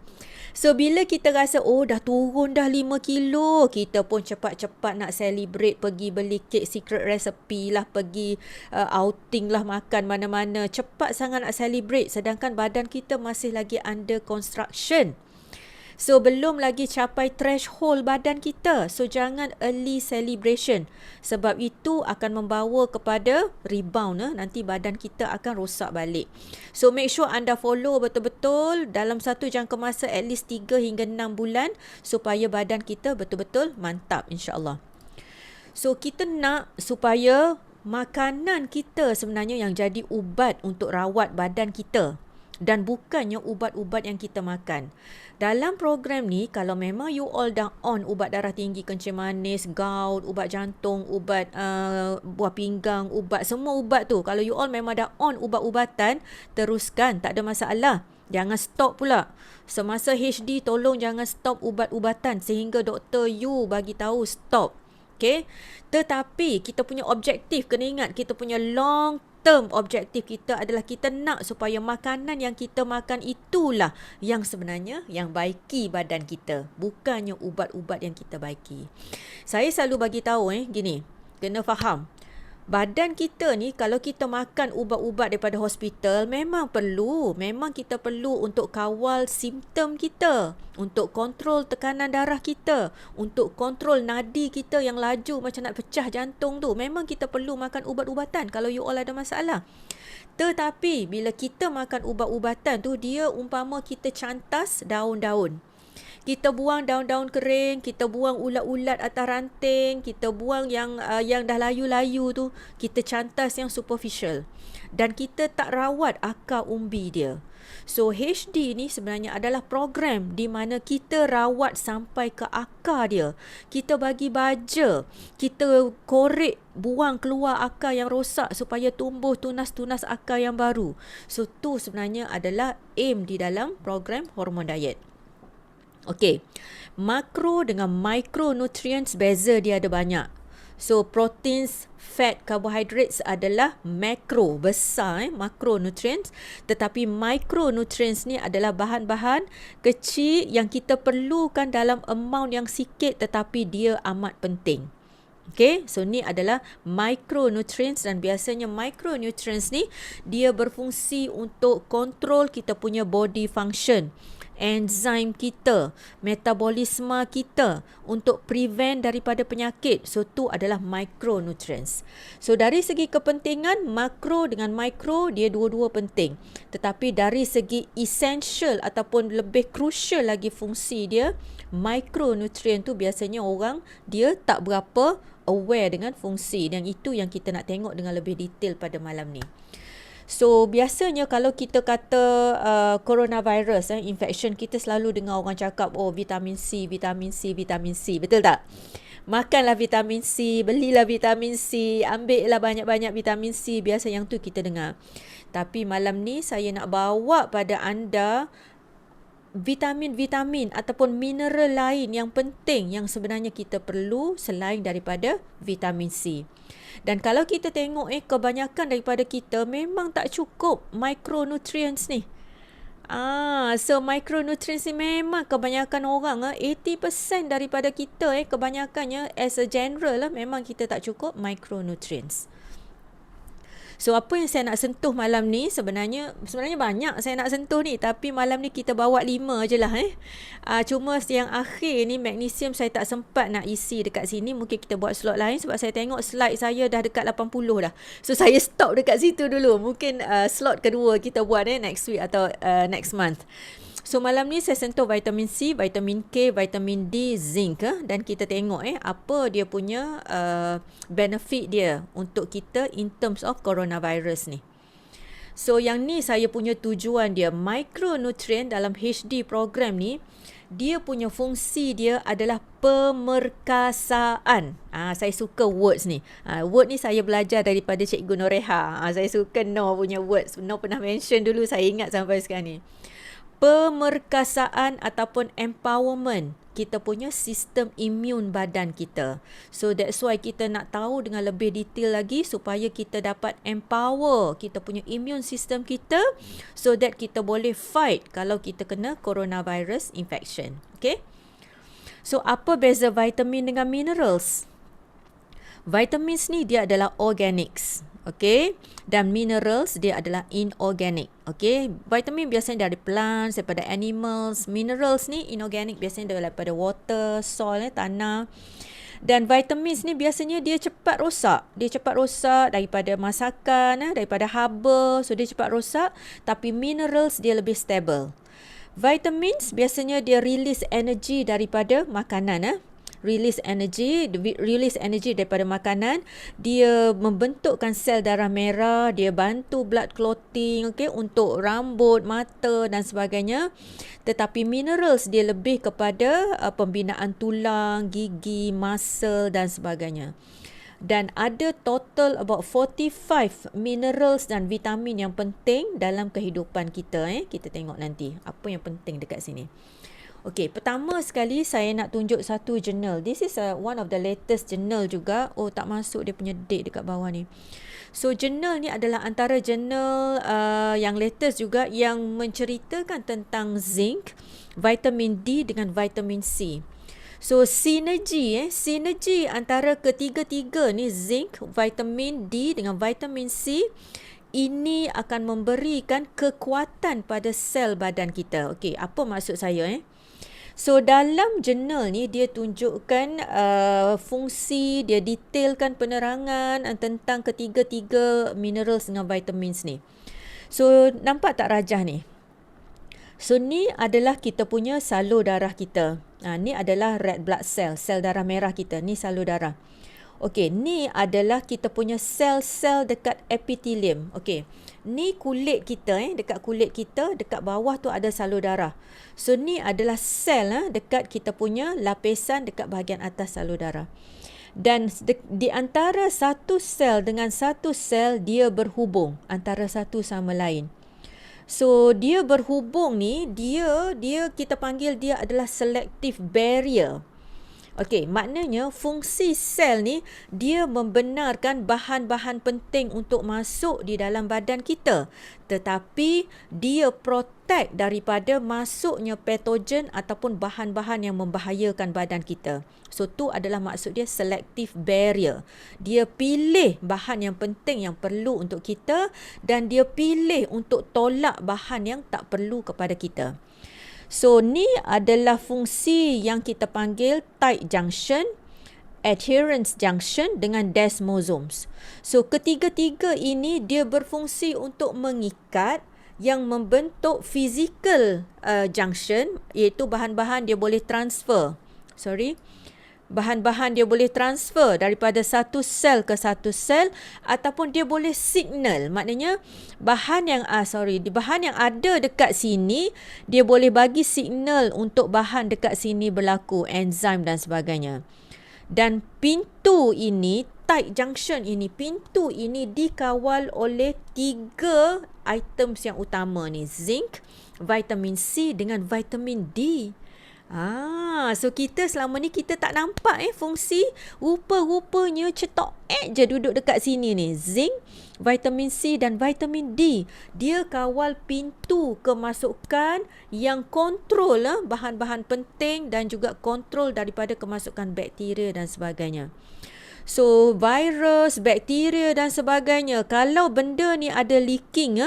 Speaker 1: So bila kita rasa dah turun dah 5 kilo, kita pun cepat-cepat nak celebrate, pergi beli kek secret recipe lah, pergi outing lah, makan mana-mana, cepat sangat nak celebrate, sedangkan badan kita masih lagi under construction. So belum lagi capai threshold badan kita. So jangan early celebration, sebab itu akan membawa kepada rebound. Nanti badan kita akan rosak balik. So make sure anda follow betul-betul dalam satu jangka masa at least 3 hingga 6 bulan, supaya badan kita betul-betul mantap, insyaAllah. So kita nak supaya makanan kita sebenarnya yang jadi ubat untuk rawat badan kita, dan bukannya ubat-ubat yang kita makan. Dalam program ni, kalau memang you all dah on ubat darah tinggi, kencing manis, gout, ubat jantung, ubat buah pinggang, semua ubat tu, kalau you all memang dah on ubat-ubatan, teruskan, tak ada masalah. Jangan stop pula. Semasa HD, tolong jangan stop ubat-ubatan sehingga doktor you bagi tahu stop. Okay? Tetapi kita punya objektif, kena ingat, kita punya long term objektif kita adalah kita nak supaya makanan yang kita makan itulah yang sebenarnya yang baiki badan kita, bukannya ubat-ubat yang kita baiki. Saya selalu bagi tahu gini, kena faham. Badan kita ni kalau kita makan ubat-ubat daripada hospital, memang kita perlu untuk kawal simptom kita, untuk kontrol tekanan darah kita, untuk kontrol nadi kita yang laju macam nak pecah jantung tu. Memang kita perlu makan ubat-ubatan kalau you all ada masalah. Tetapi bila kita makan ubat-ubatan tu, dia umpama kita cantas daun-daun. Kita buang daun-daun kering, kita buang ulat-ulat atas ranting, kita buang yang dah layu-layu tu, kita cantas yang superficial. Dan kita tak rawat akar umbi dia. So HD ni sebenarnya adalah program di mana kita rawat sampai ke akar dia. Kita bagi baja, kita korek, buang keluar akar yang rosak supaya tumbuh tunas-tunas akar yang baru. So tu sebenarnya adalah aim di dalam program hormon diet. Okey, makro dengan micronutrients beza dia ada banyak. So proteins, fat, carbohydrates adalah makro, besar macronutrients. Tetapi micronutrients ni adalah bahan-bahan kecil yang kita perlukan dalam amount yang sikit, tetapi dia amat penting. Okay, so ni adalah micronutrients, dan biasanya micronutrients ni dia berfungsi untuk kontrol kita punya body function, enzim kita, metabolisme kita, untuk prevent daripada penyakit. So tu adalah micronutrients. So dari segi kepentingan, makro dengan micro dia dua-dua penting. Tetapi dari segi essential ataupun lebih crucial lagi fungsi dia, micronutrient tu biasanya orang dia tak berapa aware dengan fungsi, dan itu yang kita nak tengok dengan lebih detail pada malam ni. So biasanya kalau kita kata coronavirus, infection, kita selalu dengar orang cakap vitamin C, vitamin C, vitamin C. Betul tak? Makanlah vitamin C, belilah vitamin C, ambillah banyak-banyak vitamin C. Biasa yang tu kita dengar. Tapi malam ni saya nak bawa pada anda vitamin-vitamin ataupun mineral lain yang penting yang sebenarnya kita perlu selain daripada vitamin C. Dan kalau kita tengok kebanyakan daripada kita memang tak cukup micronutrients ni. So micronutrients ni memang kebanyakan orang 80% daripada kita kebanyakannya as a general memang kita tak cukup micronutrients. So apa yang saya nak sentuh malam ni sebenarnya banyak saya nak sentuh ni, tapi malam ni kita bawa 5 je lah cuma yang akhir ni magnesium saya tak sempat nak isi dekat sini. Mungkin kita buat slot lain sebab saya tengok slide saya dah dekat 80 dah. So saya stop dekat situ dulu. Mungkin slot kedua kita buat next week atau next month. So malam ni saya sentuh vitamin C, vitamin K, vitamin D, zinc dan kita tengok apa dia punya benefit dia untuk kita in terms of coronavirus ni. So yang ni saya punya tujuan dia, micronutrient dalam HD program ni, dia punya fungsi dia adalah pemerkasaan. Saya suka words ni. Word ni saya belajar daripada Cikgu Noreha. Saya suka Noh punya words. Noh pernah mention dulu, saya ingat sampai sekarang ni. Pemerkasaan ataupun empowerment kita punya sistem imun badan kita. So that's why kita nak tahu dengan lebih detail lagi supaya kita dapat empower kita punya immune system kita so that kita boleh fight kalau kita kena coronavirus infection. Okay? So apa beza vitamin dengan minerals? Vitamins ni dia adalah organics. Okay, dan minerals dia adalah inorganic. Okay, vitamin biasanya dari plants, daripada animals. Minerals ni inorganic biasanya daripada water, soil, tanah. Dan vitamins ni biasanya dia cepat rosak. Dia cepat rosak daripada masakan, daripada haba. So dia cepat rosak. Tapi minerals dia lebih stable. Vitamins biasanya dia release energy daripada makanan. Release energy daripada makanan, dia membentukkan sel darah merah, dia bantu blood clotting, untuk rambut, mata dan sebagainya. Tetapi minerals dia lebih kepada pembinaan tulang, gigi, muscle dan sebagainya. Dan ada total about 45 minerals dan vitamin yang penting dalam kehidupan kita. Kita tengok nanti apa yang penting dekat sini. Okay, pertama sekali saya nak tunjuk satu journal. This is one of the latest journal juga. Oh, tak masuk dia punya date dekat bawah ni. So, journal ni adalah antara journal yang latest juga yang menceritakan tentang zinc, vitamin D dengan vitamin C. So, sinergi antara ketiga-tiga ni, zinc, vitamin D dengan vitamin C, ini akan memberikan kekuatan pada sel badan kita. Okay, apa maksud saya? So dalam jurnal ni dia tunjukkan fungsi, dia detailkan penerangan tentang ketiga-tiga minerals dengan vitamins ni. So nampak tak rajah ni? So ni adalah kita punya salur darah kita. Ni adalah red blood cell, sel darah merah kita. Ni salur darah. Okey, ni adalah kita punya sel-sel dekat epithelium. Okey, ni kulit kita dekat kulit kita, dekat bawah tu ada salur darah. So ni adalah sel dekat kita punya lapisan dekat bahagian atas salur darah. Dan di antara satu sel dengan satu sel dia berhubung antara satu sama lain. So dia berhubung ni, dia kita panggil dia adalah selective barrier. Okey, maknanya fungsi sel ni dia membenarkan bahan-bahan penting untuk masuk di dalam badan kita. Tetapi dia protect daripada masuknya patogen ataupun bahan-bahan yang membahayakan badan kita. So tu adalah maksud dia selective barrier. Dia pilih bahan yang penting yang perlu untuk kita dan dia pilih untuk tolak bahan yang tak perlu kepada kita. So ni adalah fungsi yang kita panggil tight junction, adherence junction dengan desmosomes. So ketiga-tiga ini dia berfungsi untuk mengikat yang membentuk physical junction, iaitu bahan-bahan dia boleh transfer. Bahan-bahan dia boleh transfer daripada satu sel ke satu sel ataupun dia boleh signal. Maknanya bahan yang ada dekat sini dia boleh bagi signal untuk bahan dekat sini berlaku, enzim dan sebagainya. Dan pintu ini, tight junction ini, pintu ini dikawal oleh 3 items yang utama ni, zinc, vitamin C dengan vitamin D. So kita selama ni kita tak nampak fungsi, rupa-rupanya cetok je duduk dekat sini ni, zinc, vitamin C dan vitamin D. Dia kawal pintu kemasukan yang kontrol bahan-bahan penting dan juga kontrol daripada kemasukan bakteria dan sebagainya. So virus, bakteria dan sebagainya, kalau benda ni ada leaking,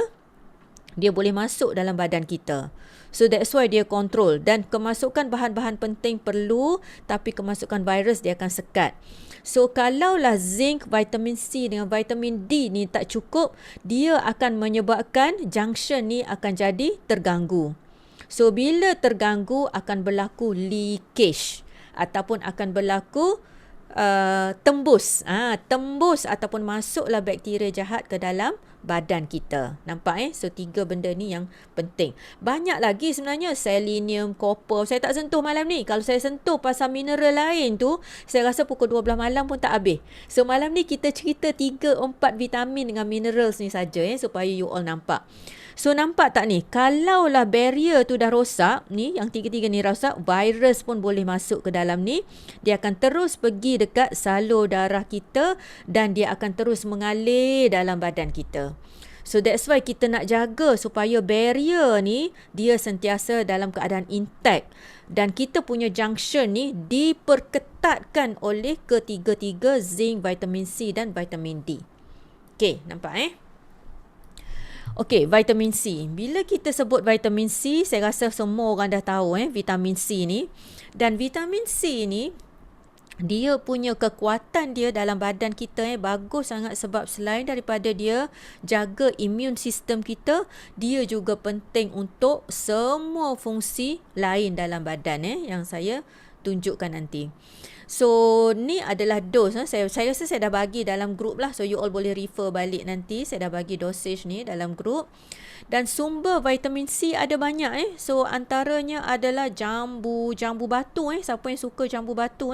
Speaker 1: dia boleh masuk dalam badan kita. So that's why dia kontrol. Dan kemasukan bahan-bahan penting perlu, tapi kemasukan virus dia akan sekat. So kalaulah zinc, vitamin C dengan vitamin D ni tak cukup, dia akan menyebabkan junction ni akan jadi terganggu. So bila terganggu akan berlaku leakage ataupun akan berlaku tembus ataupun masuklah bakteria jahat ke dalam badan kita. Nampak So 3 benda ni yang penting. Banyak lagi sebenarnya, selenium, copper. Saya tak sentuh malam ni. Kalau saya sentuh pasal mineral lain tu, saya rasa pukul 12 malam pun tak habis. So malam ni kita cerita 3-4 vitamin dengan minerals ni saja supaya you all nampak. So nampak tak ni, kalaulah barrier tu dah rosak ni, yang 3-3 ni rosak, virus pun boleh masuk ke dalam ni. Dia akan terus pergi dekat salur darah kita dan dia akan terus mengalir dalam badan kita. So that's why kita nak jaga supaya barrier ni dia sentiasa dalam keadaan intact dan kita punya junction ni diperketatkan oleh ketiga-tiga zinc, vitamin C dan vitamin D. Okay, nampak Okey, vitamin C. Bila kita sebut vitamin C, saya rasa semua orang dah tahu vitamin C ni. Dan vitamin C ni, dia punya kekuatan dia dalam badan kita bagus sangat, sebab selain daripada dia jaga immune system kita, dia juga penting untuk semua fungsi lain dalam badan yang saya tunjukkan nanti. So ni adalah dos. Saya rasa saya dah bagi dalam grup lah. So you all boleh refer balik nanti. Saya dah bagi dosage ni dalam grup. Dan sumber vitamin C ada banyak So antaranya adalah jambu batu Siapa yang suka jambu batu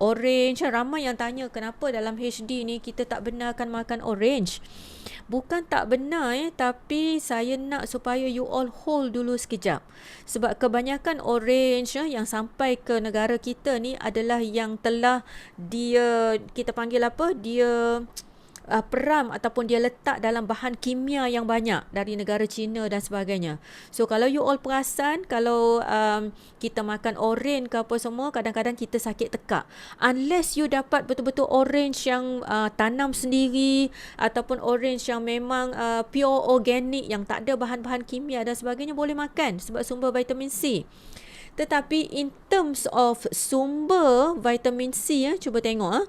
Speaker 1: Orange. Ramai yang tanya kenapa dalam HD ni kita tak benarkan makan orange. Bukan tak benar tapi saya nak supaya you all hold dulu sekejap. Sebab kebanyakan orange yang sampai ke negara kita ni adalah yang telah kita panggil dia peram ataupun dia letak dalam bahan kimia yang banyak dari negara China dan sebagainya. So kalau you all perasan, kalau kita makan orange ke apa semua, kadang-kadang kita sakit tekak. Unless you dapat betul-betul orange yang tanam sendiri ataupun orange yang memang pure organic, yang tak ada bahan-bahan kimia dan sebagainya, boleh makan sebab sumber vitamin C. Tetapi in terms of sumber vitamin C, cuba tengok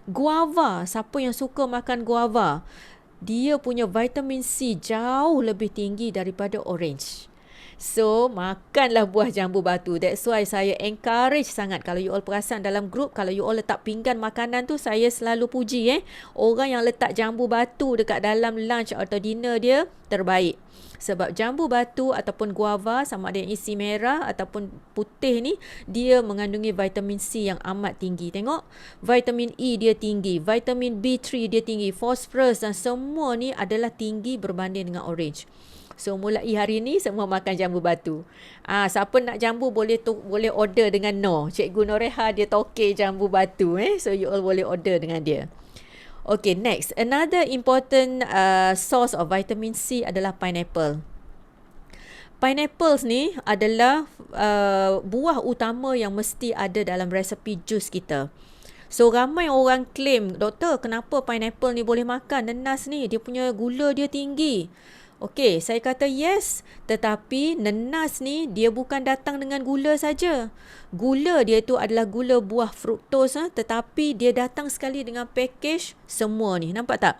Speaker 1: guava. Siapa yang suka makan guava, dia punya vitamin C jauh lebih tinggi daripada orange. So makanlah buah jambu batu. That's why saya encourage sangat. Kalau you all perasan dalam grup, kalau you all letak pinggan makanan tu, saya selalu puji orang yang letak jambu batu dekat dalam lunch atau dinner dia, terbaik. Sebab jambu batu ataupun guava, sama ada yang isi merah ataupun putih ni, dia mengandungi vitamin C yang amat tinggi. Tengok, vitamin E dia tinggi, vitamin B3 dia tinggi, fosforus dan semua ni adalah tinggi berbanding dengan orange. So mulai hari ni semua makan jambu batu. Siapa nak jambu boleh order dengan Cikgu Noreha dia toke jambu batu So you all boleh order dengan dia. Okay, next. Another important source of vitamin C adalah pineapple. Pineapples ni adalah buah utama yang mesti ada dalam resepi jus kita. So ramai orang claim, doktor kenapa pineapple ni boleh makan? Nenas ni, dia punya gula dia tinggi. Okey, saya kata yes, tetapi nenas ni dia bukan datang dengan gula saja. Gula dia tu adalah gula buah fructose, tetapi dia datang sekali dengan package semua ni. Nampak tak?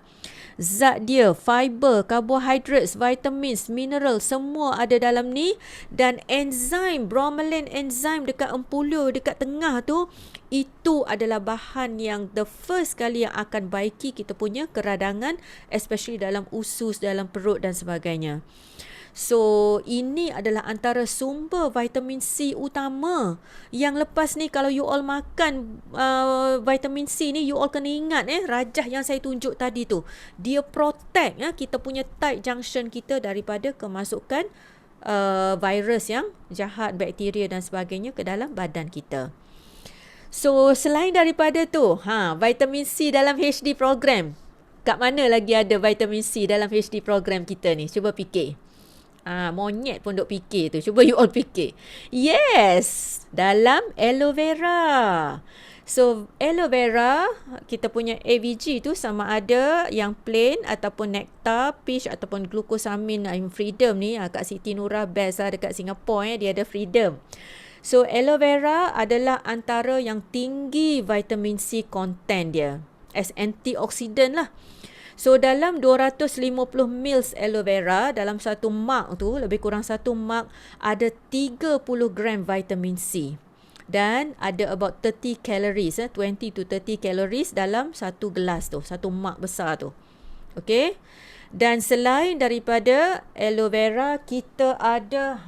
Speaker 1: Zat dia, fiber, carbohydrates, vitamins, mineral, semua ada dalam ni. Dan enzim, bromelain enzim dekat empeluh, dekat tengah tu, itu adalah bahan yang the first kali yang akan baiki kita punya keradangan, especially dalam usus, dalam perut dan sebagainya. So, ini adalah antara sumber vitamin C utama. Yang lepas ni kalau you all makan vitamin C ni, you all kena ingat rajah yang saya tunjuk tadi tu. Dia protect kita punya tight junction kita daripada kemasukan virus yang jahat, bakteria dan sebagainya ke dalam badan kita. So, selain daripada tu, vitamin C dalam HD program. Kat mana lagi ada vitamin C dalam HD program kita ni? Cuba fikir. Monyet pun duk fikir tu. Cuba you all fikir. Yes! Dalam aloe vera. So, aloe vera, kita punya AVG tu sama ada yang plain ataupun nectar, peach ataupun glucosamine freedom ni. Kak Siti Nurah best dekat Singapore dia ada freedom. So, aloe vera adalah antara yang tinggi vitamin C content dia. As antioxidant lah. So, dalam 250 ml aloe vera, dalam satu mug tu, lebih kurang satu mug, ada 30 gram vitamin C. Dan ada about 30 calories, 20 to 30 calories dalam satu gelas tu, satu mug besar tu. Okay. Dan selain daripada aloe vera, kita ada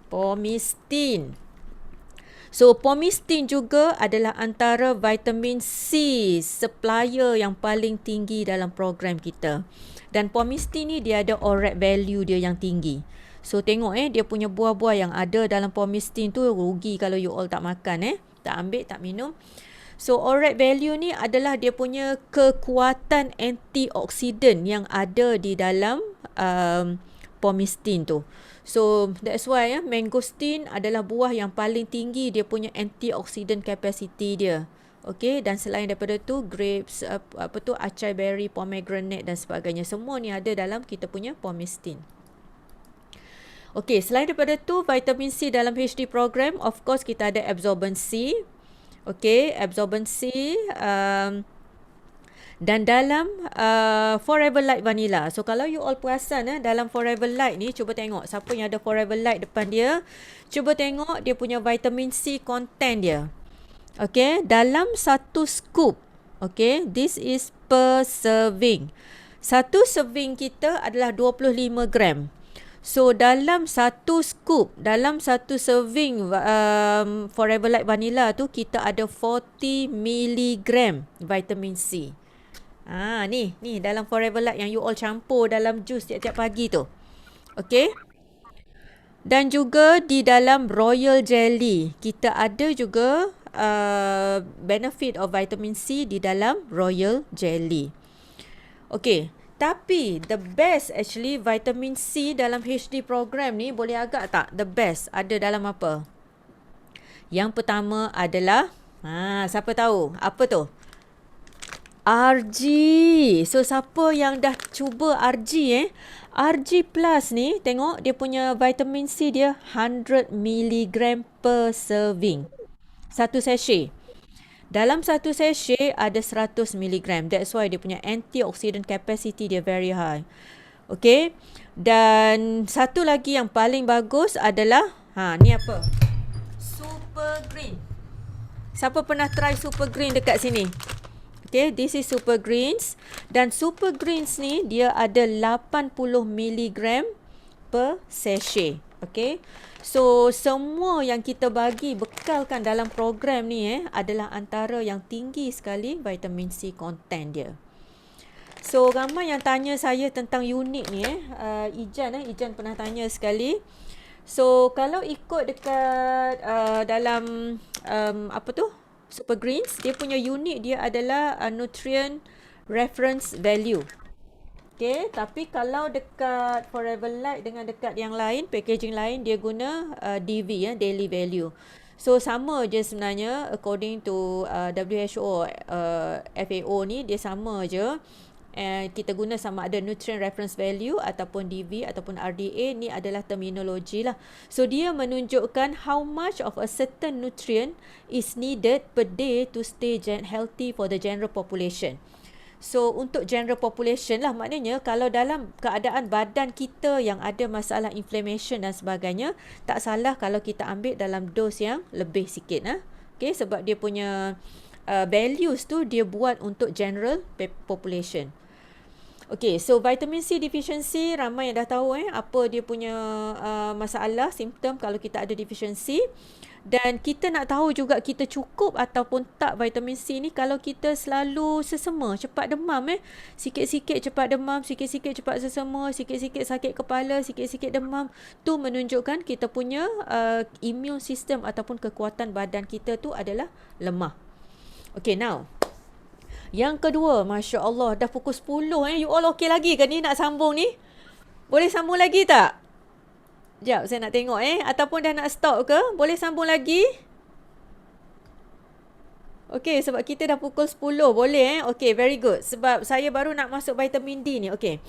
Speaker 1: Pomistin. So, Pomistin juga adalah antara vitamin C supplier yang paling tinggi dalam program kita. Dan Pomistin ni dia ada ORAC value dia yang tinggi. So, tengok dia punya buah-buah yang ada dalam Pomistin tu rugi kalau you all tak makan tak ambil, tak minum. So, ORAC value ni adalah dia punya kekuatan antioksidan yang ada di dalam Pomistin tu. So, that's why mangosteen adalah buah yang paling tinggi dia punya antioxidant capacity dia. Okay, dan selain daripada tu, grapes, acai berry, pomegranate dan sebagainya. Semua ni ada dalam kita punya Pomistin. Okay, selain daripada tu, vitamin C dalam HD program, of course kita ada absorbent C. Okay, absorbent C. Dan dalam Forever Light Vanilla. So, kalau you all perasan dalam Forever Light ni, cuba tengok siapa yang ada Forever Light depan dia. Cuba tengok dia punya vitamin C content dia. Okay, dalam satu scoop. Okay, this is per serving. Satu serving kita adalah 25 gram. So, dalam satu scoop, dalam satu serving Forever Light Vanilla tu, kita ada 40 miligram vitamin C. Ni dalam Forever Light yang you all campur dalam jus tiap-tiap pagi tu. Okay. Dan juga di dalam Royal Jelly, kita ada juga benefit of vitamin C di dalam Royal Jelly. Okay. Tapi the best actually vitamin C dalam HD program ni, boleh agak tak the best ada dalam apa? Yang pertama adalah siapa tahu apa tu? RG. So, siapa yang dah cuba RG RG Plus ni, tengok dia punya vitamin C dia 100 mg per serving. Satu sachet. Dalam satu sachet ada 100 mg. That's why dia punya antioxidant capacity dia very high. Okay. Dan satu lagi yang paling bagus adalah, ni apa? Super Green. Siapa pernah try Super Green dekat sini? Okay, this is Super Greens. Dan Super Greens ni, dia ada 80 mg per sachet. Okay. So, semua yang kita bagi bekalkan dalam program ni adalah antara yang tinggi sekali vitamin C content dia. So, ramai yang tanya saya tentang unit ni Ijan pernah tanya sekali. So, kalau ikut dekat dalam Super Greens, dia punya unit dia adalah nutrient reference value. Okay, tapi kalau dekat Forever Light dengan dekat yang lain, packaging lain, dia guna DV, daily value. So, sama je sebenarnya according to WHO, FAO ni, dia sama je. Kita guna sama ada nutrient reference value ataupun DV ataupun RDA. Ni adalah terminologi lah. So, dia menunjukkan how much of a certain nutrient is needed per day to stay healthy for the general population. So, untuk general population lah, maknanya kalau dalam keadaan badan kita yang ada masalah inflammation dan sebagainya, tak salah kalau kita ambil dalam dos yang lebih sikit. Okay, sebab dia punya values tu dia buat untuk general population. Okay, so vitamin C deficiency, ramai yang dah tahu apa dia punya masalah, simptom kalau kita ada deficiency. Dan kita nak tahu juga kita cukup ataupun tak vitamin C ni kalau kita selalu sesama, cepat demam sikit-sikit cepat demam, sikit-sikit cepat sesama, sikit-sikit sakit kepala, sikit-sikit demam. Tu menunjukkan kita punya immune system ataupun kekuatan badan kita tu adalah lemah. Okay, now yang kedua, Masya Allah, dah pukul 10 You all okay lagi ke ni nak sambung ni? Boleh sambung lagi tak? Sekejap, saya nak tengok Ataupun dah nak stop ke? Boleh sambung lagi? Okay, sebab kita dah pukul 10. Boleh Okay, very good. Sebab saya baru nak masuk vitamin D ni. Okay,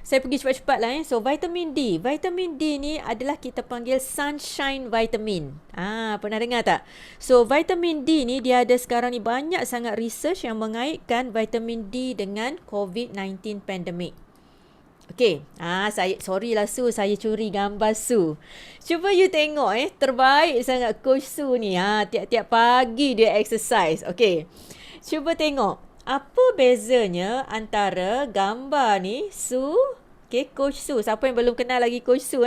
Speaker 1: saya pergi cepat-cepat lah So, vitamin D. Vitamin D ni adalah kita panggil sunshine vitamin. Pernah dengar tak? So, vitamin D ni dia ada sekarang ni banyak sangat research yang mengaitkan vitamin D dengan COVID-19 pandemic. Okay, sorry lah Su, saya curi gambar Su. Cuba you tengok terbaik sangat Coach Su ni. Tiap-tiap pagi dia exercise. Okay, cuba tengok. Apa bezanya antara gambar ni Su? Okay, Coach Su. Siapa yang belum kenal lagi Coach Su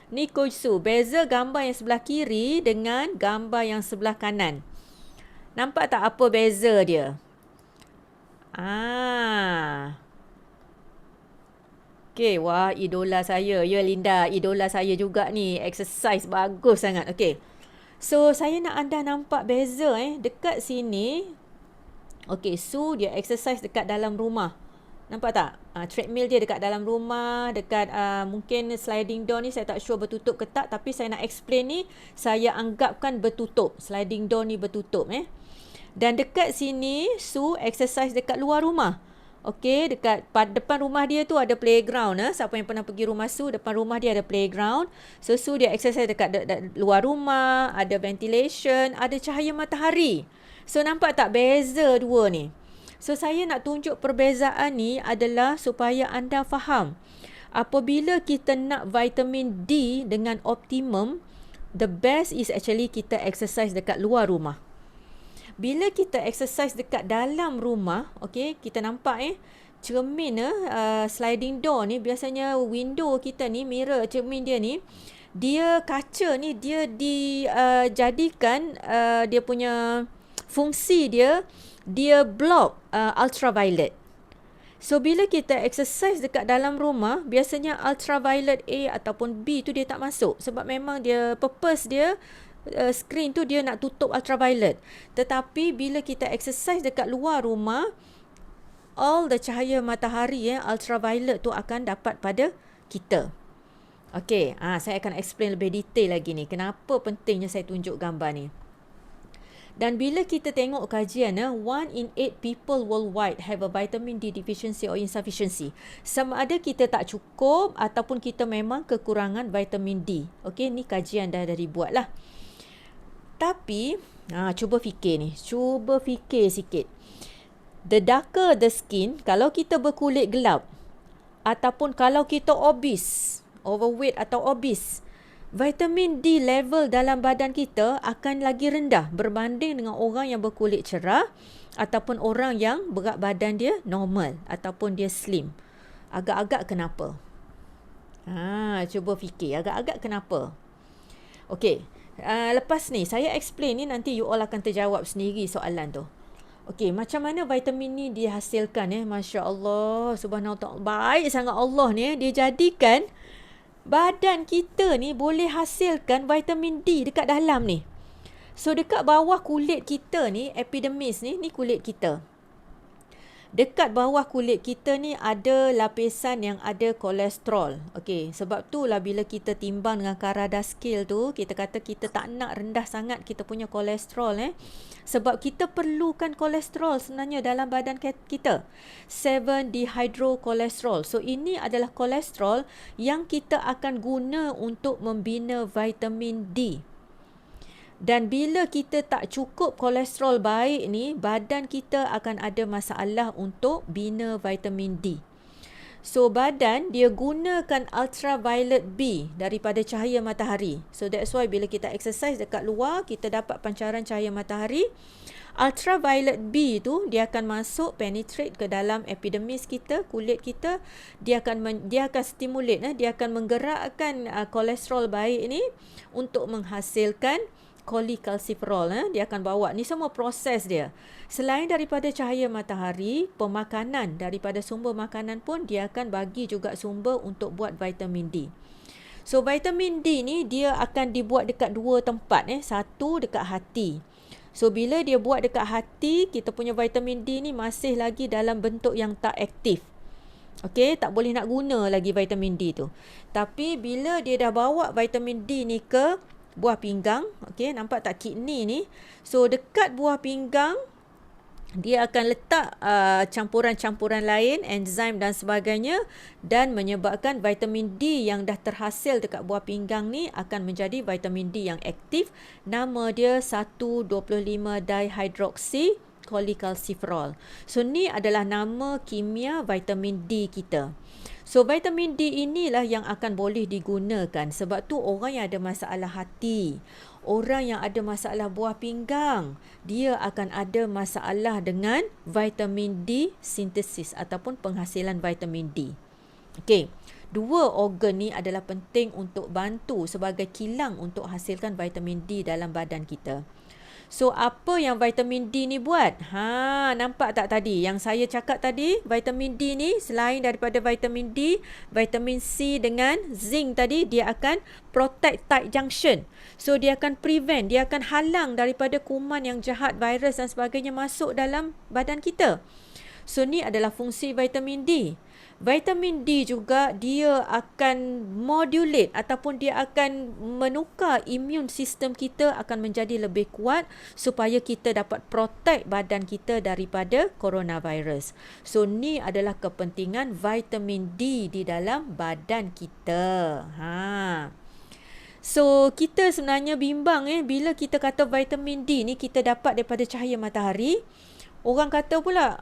Speaker 1: Ni Coach Su. Beza gambar yang sebelah kiri dengan gambar yang sebelah kanan. Nampak tak apa beza dia? Okay, wah, idola saya. Ya, Linda, idola saya juga ni. Exercise bagus sangat. Okay, so saya nak anda nampak beza dekat sini. Okay, Su dia exercise dekat dalam rumah. Nampak tak? Treadmill dia dekat dalam rumah. Dekat mungkin sliding door ni saya tak sure bertutup ke tak. Tapi saya nak explain ni, saya anggapkan bertutup. Sliding door ni bertutup Dan dekat sini, Su exercise dekat luar rumah. Okay, dekat depan rumah dia tu ada playground. Siapa yang pernah pergi rumah Su, depan rumah dia ada playground. So, Su dia exercise dekat luar rumah, ada ventilation, ada cahaya matahari. So, nampak tak beza dua ni? So, saya nak tunjuk perbezaan ni adalah supaya anda faham. Apabila kita nak vitamin D dengan optimum, the best is actually kita exercise dekat luar rumah. Bila kita exercise dekat dalam rumah, okay, kita nampak cermin sliding door ni, biasanya window kita ni, mirror cermin dia ni, dia kaca ni, dia dijadikan dia punya fungsi dia block ultraviolet. So, bila kita exercise dekat dalam rumah, biasanya ultraviolet A ataupun B tu dia tak masuk. Sebab memang dia, purpose dia, screen tu dia nak tutup ultraviolet. Tetapi bila kita exercise dekat luar rumah, all the cahaya matahari ultraviolet tu akan dapat pada kita. Okay, saya akan explain lebih detail lagi ni. Kenapa pentingnya saya tunjuk gambar ni. Dan bila kita tengok kajian 1 in 8 people worldwide have a vitamin D deficiency or insufficiency. Sama ada kita tak cukup ataupun kita memang kekurangan vitamin D. Okay, ni kajian dah dibuat lah. Tapi, cuba fikir ni. Cuba fikir sikit. The darker the skin, kalau kita berkulit gelap, ataupun kalau kita obese, overweight atau obese, vitamin D level dalam badan kita akan lagi rendah berbanding dengan orang yang berkulit cerah ataupun orang yang berat badan dia normal ataupun dia slim. Agak-agak kenapa? Cuba fikir. Agak-agak kenapa? Okay. Lepas ni, saya explain ni, nanti you all akan terjawab sendiri soalan tu. Okay, macam mana vitamin ni dihasilkan Masya Allah, subhanahu wa ta'ala. Baik sangat Allah ni, dia jadikan badan kita ni boleh hasilkan vitamin D dekat dalam ni. So, dekat bawah kulit kita ni, epidermis ni kulit kita. Dekat bawah kulit kita ni ada lapisan yang ada kolesterol. Okey, sebab tu lah bila kita timbang dengan Karada scale tu, kita kata kita tak nak rendah sangat kita punya kolesterol Sebab kita perlukan kolesterol sebenarnya dalam badan kita. 7-dehydrokolesterol. So ini adalah kolesterol yang kita akan guna untuk membina vitamin D. Dan bila kita tak cukup kolesterol baik ni, badan kita akan ada masalah untuk bina vitamin D. So, badan dia gunakan ultraviolet B daripada cahaya matahari. So, that's why bila kita exercise dekat luar, kita dapat pancaran cahaya matahari. Ultraviolet B tu dia akan masuk penetrate ke dalam epidermis kita, kulit kita. Dia akan stimulate, dia akan menggerakkan kolesterol baik ni untuk menghasilkan cholecalciferol. Dia akan bawa, ni semua proses dia. Selain daripada cahaya matahari, pemakanan daripada sumber makanan pun dia akan bagi juga sumber untuk buat vitamin D. So vitamin D ni dia akan dibuat dekat dua tempat. Satu dekat hati. So bila dia buat dekat hati, kita punya vitamin D ni masih lagi dalam bentuk yang tak aktif. Okey, tak boleh nak guna lagi vitamin D tu. Tapi bila dia dah bawa vitamin D ni ke buah pinggang, okey, nampak tak kidney ni? So dekat buah pinggang dia akan letak campuran-campuran lain, enzim dan sebagainya, dan menyebabkan vitamin D yang dah terhasil dekat buah pinggang ni akan menjadi vitamin D yang aktif. Nama dia 1,25-dihydroxy cholecalciferol. So ni adalah nama kimia vitamin D kita. So vitamin D inilah yang akan boleh digunakan. Sebab tu orang yang ada masalah hati, orang yang ada masalah buah pinggang, dia akan ada masalah dengan vitamin D sintesis ataupun penghasilan vitamin D. Okey, dua organ ni adalah penting untuk bantu sebagai kilang untuk hasilkan vitamin D dalam badan kita. So apa yang vitamin D ni buat? Nampak tak tadi yang saya cakap tadi? Vitamin D ni selain daripada vitamin D, vitamin C dengan zinc tadi, dia akan protect tight junction. So dia akan prevent, dia akan halang daripada kuman yang jahat, virus dan sebagainya masuk dalam badan kita. So ni adalah fungsi vitamin D. Vitamin D juga dia akan modulate ataupun dia akan menukar immune system kita akan menjadi lebih kuat supaya kita dapat protect badan kita daripada coronavirus. So ni adalah kepentingan vitamin D di dalam badan kita. So kita sebenarnya bimbang bila kita kata vitamin D ni kita dapat daripada cahaya matahari. Orang kata pula,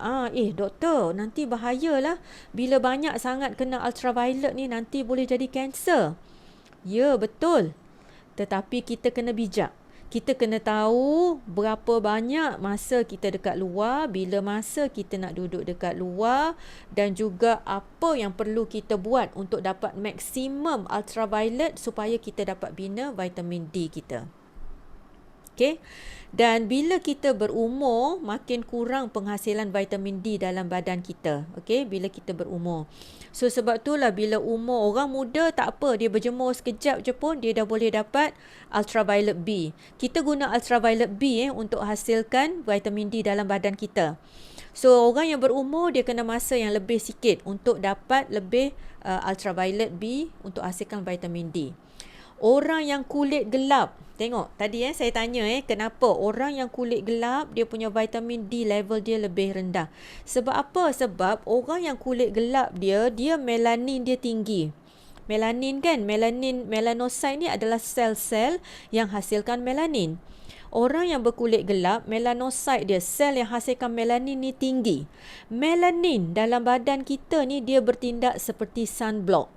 Speaker 1: doktor, nanti bahayalah bila banyak sangat kena ultraviolet ni nanti boleh jadi kanser. Ya, betul. Tetapi kita kena bijak. Kita kena tahu berapa banyak masa kita dekat luar, bila masa kita nak duduk dekat luar, dan juga apa yang perlu kita buat untuk dapat maksimum ultraviolet supaya kita dapat bina vitamin D kita. Okay. Dan bila kita berumur, makin kurang penghasilan vitamin D dalam badan kita. Okay. Bila kita berumur. So sebab itulah bila umur orang muda tak apa, dia berjemur sekejap je pun dia dah boleh dapat ultraviolet B. Kita guna ultraviolet B untuk hasilkan vitamin D dalam badan kita. So orang yang berumur dia kena masa yang lebih sikit untuk dapat lebih ultraviolet B untuk hasilkan vitamin D. Orang yang kulit gelap, tengok tadi saya tanya kenapa orang yang kulit gelap dia punya vitamin D level dia lebih rendah. Sebab apa? Sebab orang yang kulit gelap dia melanin dia tinggi. Melanin kan, melanocyte ni adalah sel-sel yang hasilkan melanin. Orang yang berkulit gelap, melanocyte dia, sel yang hasilkan melanin ni tinggi. Melanin dalam badan kita ni dia bertindak seperti sunblock.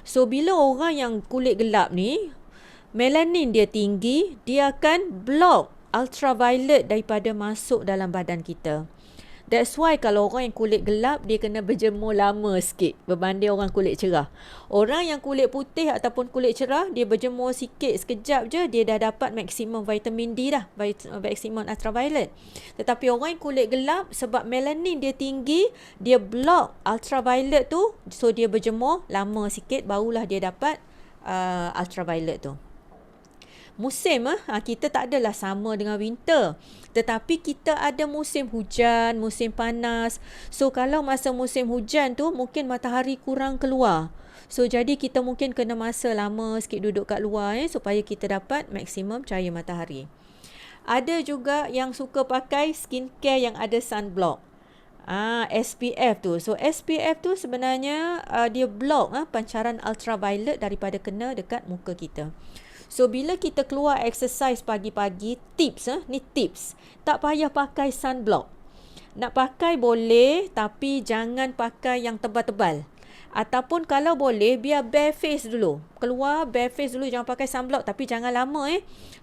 Speaker 1: So bila orang yang kulit gelap ni melanin dia tinggi, dia akan block ultraviolet daripada masuk dalam badan kita. That's why kalau orang yang kulit gelap dia kena berjemur lama sikit berbanding orang kulit cerah. Orang yang kulit putih ataupun kulit cerah dia berjemur sikit, sekejap je dia dah dapat maksimum vitamin D dah, maksimum ultraviolet. Tetapi orang yang kulit gelap sebab melanin dia tinggi, dia block ultraviolet tu, so dia berjemur lama sikit barulah dia dapat ultraviolet tu. Musim kita tak adalah sama dengan winter, tetapi kita ada musim hujan, musim panas. So kalau masa musim hujan tu mungkin matahari kurang keluar, so jadi kita mungkin kena masa lama sikit duduk kat luar supaya kita dapat maksimum cahaya matahari. Ada juga yang suka pakai skincare yang ada sunblock, SPF tu. So SPF tu sebenarnya dia block pancaran ultraviolet daripada kena dekat muka kita. So bila kita keluar exercise pagi-pagi, ni tips. Tak payah pakai sunblock. Nak pakai boleh, tapi jangan pakai yang tebal-tebal. Ataupun kalau boleh, biar bare face dulu. Keluar bare face dulu, jangan pakai sunblock, tapi jangan lama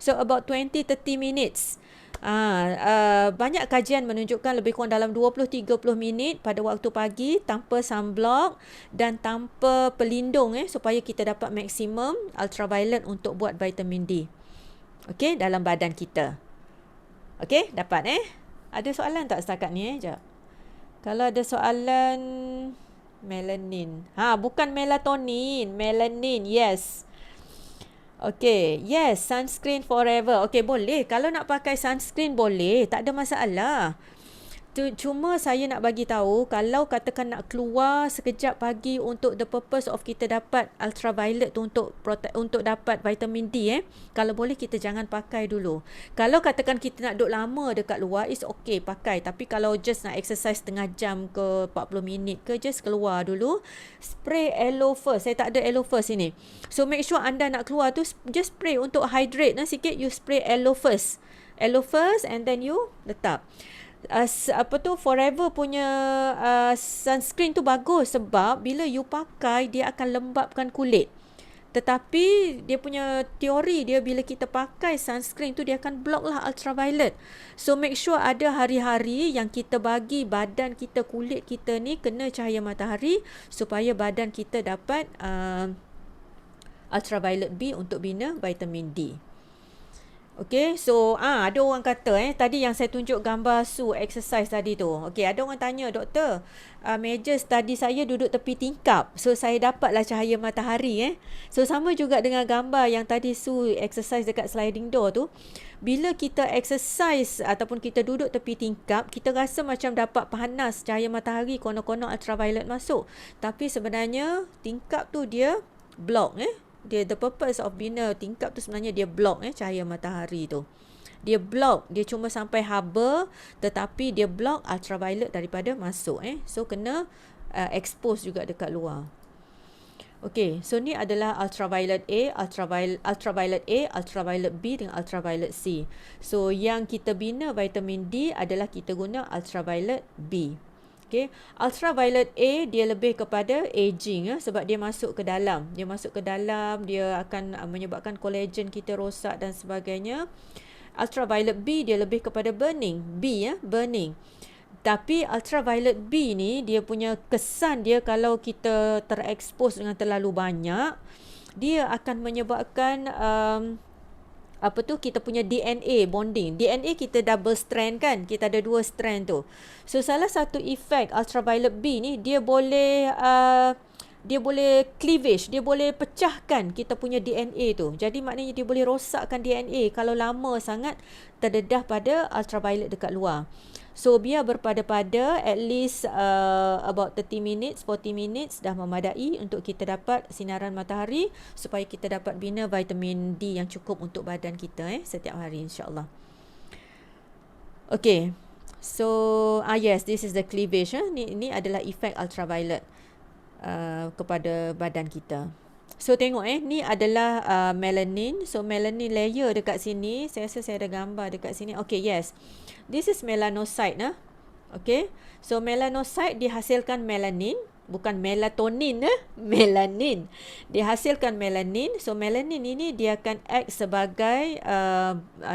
Speaker 1: So about 20-30 minutes. Banyak kajian menunjukkan lebih kurang dalam 20-30 minit pada waktu pagi tanpa sunblock dan tanpa pelindung supaya kita dapat maksimum ultraviolet untuk buat vitamin D. Okey, dalam badan kita. Okey, dapat Ada soalan tak setakat ni Jap. Kalau ada soalan, melanin. Bukan melatonin, melanin. Yes. Okay, yes, sunscreen forever. Okay, boleh. Kalau nak pakai sunscreen boleh, tak ada masalah. Cuma saya nak bagi tahu, kalau katakan nak keluar sekejap pagi untuk the purpose of kita dapat ultraviolet tu untuk dapat vitamin D kalau boleh kita jangan pakai dulu. Kalau katakan kita nak duduk lama dekat luar, is okay pakai. Tapi kalau just nak exercise setengah jam ke 40 minit ke, just keluar dulu. Spray aloe first. Saya tak ada aloe first ini. So make sure anda nak keluar tu just spray untuk hydrate sikit. You spray aloe first. Aloe first and then you letak. Forever punya sunscreen tu bagus sebab bila you pakai dia akan lembapkan kulit. Tetapi dia punya teori dia, bila kita pakai sunscreen tu dia akan block lah ultraviolet. So make sure ada hari-hari yang kita bagi badan kita, kulit kita ni kena cahaya matahari supaya badan kita dapat ultraviolet B untuk bina vitamin D. Okay, so ada orang kata tadi yang saya tunjuk gambar Su exercise tadi tu. Okay, ada orang tanya, doktor, meja study saya duduk tepi tingkap, so saya dapatlah cahaya matahari So sama juga dengan gambar yang tadi Su exercise dekat sliding door tu. Bila kita exercise ataupun kita duduk tepi tingkap, kita rasa macam dapat panas cahaya matahari, konon-konon ultraviolet masuk. Tapi sebenarnya tingkap tu dia block Dia, the purpose of bina tingkap tu sebenarnya dia block cahaya matahari tu. Dia block, dia cuma sampai haba, tetapi dia block ultraviolet daripada masuk So kena expose juga dekat luar. Okay, so ni adalah ultraviolet A, ultraviolet A, ultraviolet B dengan ultraviolet C. So yang kita bina vitamin D adalah kita guna ultraviolet B. Okay. Ultraviolet A dia lebih kepada aging sebab dia masuk ke dalam. Dia akan menyebabkan collagen kita rosak dan sebagainya. Ultraviolet B dia lebih kepada burning. Burning. Tapi ultraviolet B ni dia punya kesan dia, kalau kita terekspos dengan terlalu banyak, dia akan menyebabkan kita punya DNA bonding. DNA kita double strand kan, kita ada 2 strand tu. So salah satu efek ultraviolet B ni, dia boleh cleavage, dia boleh pecahkan kita punya DNA tu. Jadi maknanya dia boleh rosakkan DNA kalau lama sangat terdedah pada ultraviolet dekat luar. So biar berpada-pada, at least about 30 minutes, 40 minutes dah memadai untuk kita dapat sinaran matahari supaya kita dapat bina vitamin D yang cukup untuk badan kita setiap hari, insyaAllah. Okay, so yes, this is the cleavage. Ni adalah efek ultraviolet kepada badan kita. So tengok ni adalah melanin. So melanin layer dekat sini, saya rasa saya ada gambar dekat sini. Okay, yes, this is melanocyte Okay, so melanocyte dihasilkan melanin, bukan melatonin melanin. Dihasilkan melanin. So melanin ini dia akan act sebagai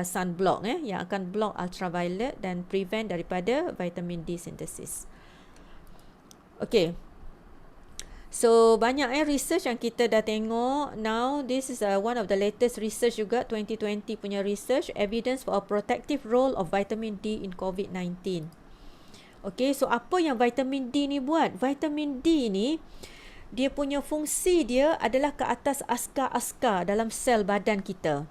Speaker 1: sunblock yang akan block ultraviolet dan prevent daripada vitamin D synthesis. Okay, so banyak research yang kita dah tengok. Now this is one of the latest research juga, 2020 punya research, evidence for a protective role of vitamin D in COVID-19. Okay, so apa yang vitamin D ni buat? Vitamin D ni, dia punya fungsi dia adalah ke atas askar-askar dalam sel badan kita.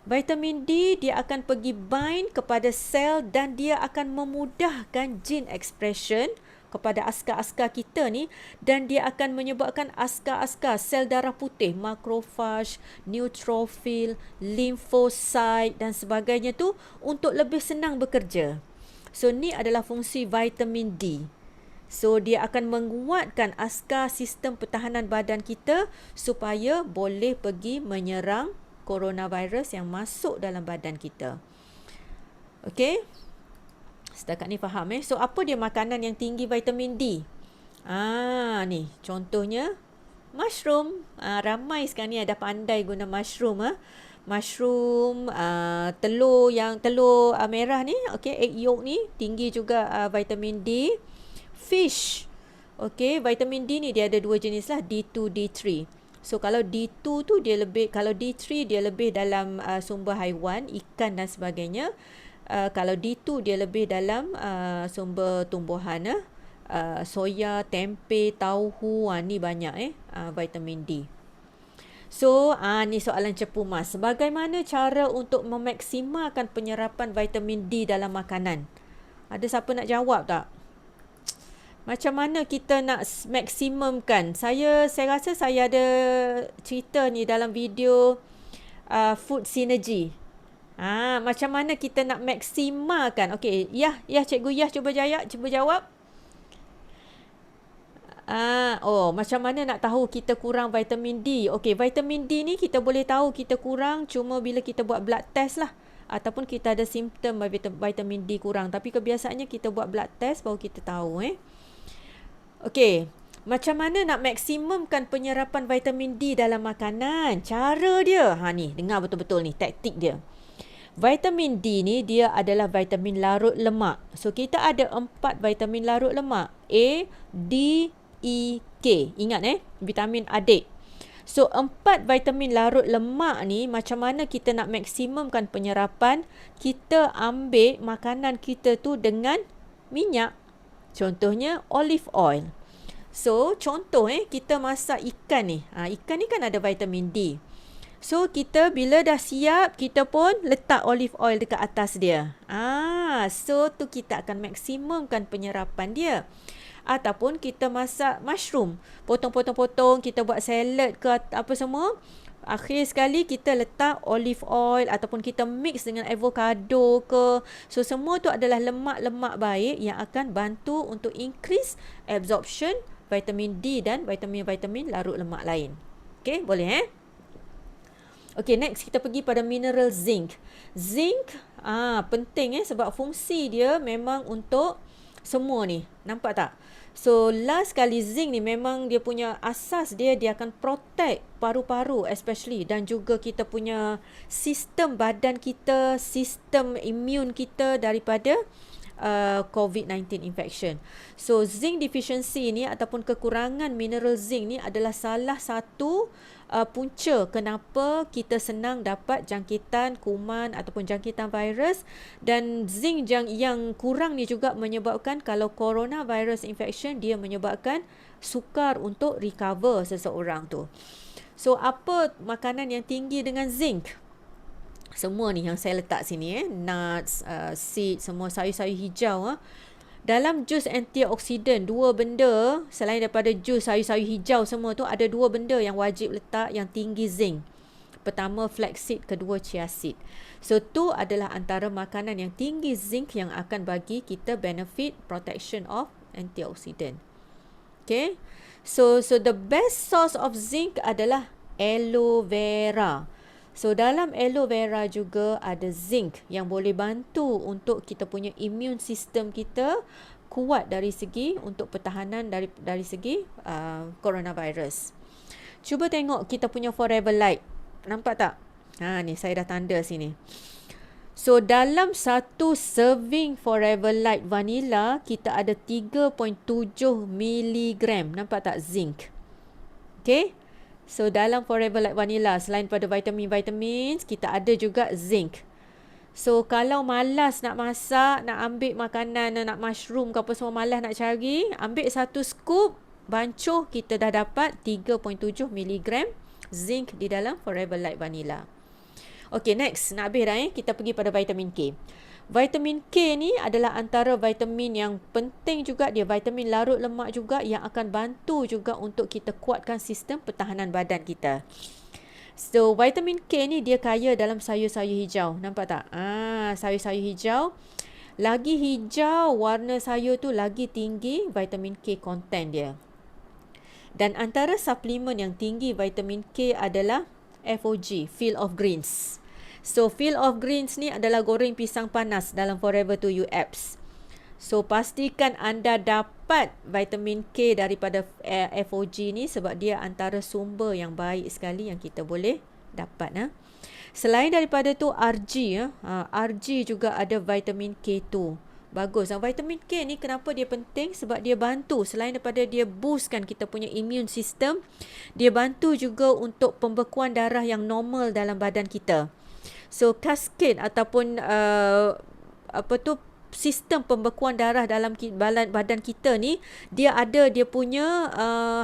Speaker 1: Vitamin D dia akan pergi bind kepada sel dan dia akan memudahkan gene expression kepada askar-askar kita ni, dan dia akan menyebabkan askar-askar sel darah putih, makrofag, neutrofil, limfosit dan sebagainya tu untuk lebih senang bekerja. So ni adalah fungsi vitamin D. So dia akan menguatkan askar sistem pertahanan badan kita supaya boleh pergi menyerang coronavirus yang masuk dalam badan kita. Okay, setakat ni faham So apa dia makanan yang tinggi vitamin D? Ni contohnya mushroom. Ramai sekarang ni ada pandai guna mushroom mushroom, telur merah ni, okey, egg yolk ni tinggi juga vitamin D. Fish, okey, vitamin D ni dia ada dua jenis lah, D2, D3. So kalau D2 tu dia lebih, kalau D3 dia lebih dalam sumber haiwan, ikan dan sebagainya. Kalau D2 dia lebih dalam sumber tumbuhan, soya, tempe, tauhu, ni banyak vitamin D. So, ni soalan cepu mas. Bagaimana cara untuk memaksimalkan penyerapan vitamin D dalam makanan? Ada siapa nak jawab tak? Macam mana kita nak maksimumkan? Saya rasa saya ada cerita ni dalam video food synergy. Macam mana kita nak maksimalkan? Okey, cikgu cuba jawab. Macam mana nak tahu kita kurang vitamin D? Okey, vitamin D ni kita boleh tahu kita kurang cuma bila kita buat blood test lah. Ataupun kita ada simptom vitamin D kurang. Tapi kebiasaannya kita buat blood test baru kita tahu. Okey, macam mana nak maksimumkan penyerapan vitamin D dalam makanan? Cara dia, ni, dengar betul-betul ni, taktik dia. Vitamin D ni dia adalah vitamin larut lemak. So, kita ada 4 vitamin larut lemak. A, D, E, K. Ingat vitamin adik. So 4 vitamin larut lemak ni macam mana kita nak maksimumkan penyerapan? Kita ambil makanan kita tu dengan minyak. Contohnya olive oil. So contoh kita masak ikan ni. Ikan ni kan ada vitamin D. So kita bila dah siap, kita pun letak olive oil dekat atas dia. So tu kita akan maksimumkan penyerapan dia. Ataupun kita masak mushroom, potong-potong-potong, kita buat salad ke apa semua. Akhir sekali kita letak olive oil ataupun kita mix dengan avocado ke. So semua tu adalah lemak-lemak baik yang akan bantu untuk increase absorption vitamin D dan vitamin-vitamin larut lemak lain. Okay, boleh Okay, next kita pergi pada mineral zinc. Zinc penting sebab fungsi dia memang untuk semua ni. Nampak tak? So last kali zinc ni memang dia punya asas dia akan protect paru-paru especially, dan juga kita punya sistem badan kita, sistem imun kita daripada COVID-19 infection. So zinc deficiency ni ataupun kekurangan mineral zinc ni adalah salah satu punca kenapa kita senang dapat jangkitan kuman ataupun jangkitan virus. Dan zinc yang kurang ni juga menyebabkan kalau coronavirus infection, dia menyebabkan sukar untuk recover seseorang tu. So apa makanan yang tinggi dengan zinc? Semua ni yang saya letak sini nuts, seed, semua sayur-sayur hijau. Dalam jus antioksidan, 2 benda selain daripada jus sayur-sayur hijau semua tu, ada 2 benda yang wajib letak yang tinggi zinc. Pertama flaxseed, kedua chia seed. So tu adalah antara makanan yang tinggi zinc yang akan bagi kita benefit protection of antioksidan. Okay. So the best source of zinc adalah aloe vera. So dalam aloe vera juga ada zinc yang boleh bantu untuk kita punya immune system kita kuat dari segi untuk pertahanan dari segi coronavirus. Cuba tengok kita punya Forever Light. Nampak tak? Ni saya dah tanda sini. So dalam satu serving Forever Light vanilla kita ada 3.7 mg. Nampak tak zinc? Okay. So dalam Forever Light Vanilla, selain pada vitamin-vitamin, kita ada juga zinc. So kalau malas nak masak, nak ambil makanan, nak mushroom ke apa semua, malas nak cari, ambil satu scoop, bancuh, kita dah dapat 3.7 mg zinc di dalam Forever Light Vanilla. Okay, next. Nak habis dah kita pergi pada vitamin K. Vitamin K ni adalah antara vitamin yang penting juga. Dia vitamin larut lemak juga yang akan bantu juga untuk kita kuatkan sistem pertahanan badan kita. So, vitamin K ni dia kaya dalam sayur-sayur hijau. Nampak tak? Sayur-sayur hijau. Lagi hijau warna sayur tu, lagi tinggi vitamin K content dia. Dan antara suplemen yang tinggi vitamin K adalah FOG, Field of Greens. So, Field of Greens ni adalah goreng pisang panas dalam Forever 2U apps. So, pastikan anda dapat vitamin K daripada FOG ni sebab dia antara sumber yang baik sekali yang kita boleh dapat. Selain daripada tu RG, RG juga ada vitamin K2. Bagus. Vitamin K ni kenapa dia penting? Sebab dia bantu, selain daripada dia boostkan kita punya immune system, dia bantu juga untuk pembekuan darah yang normal dalam badan kita. So cascade ataupun sistem pembekuan darah dalam badan kita ni, dia ada dia punya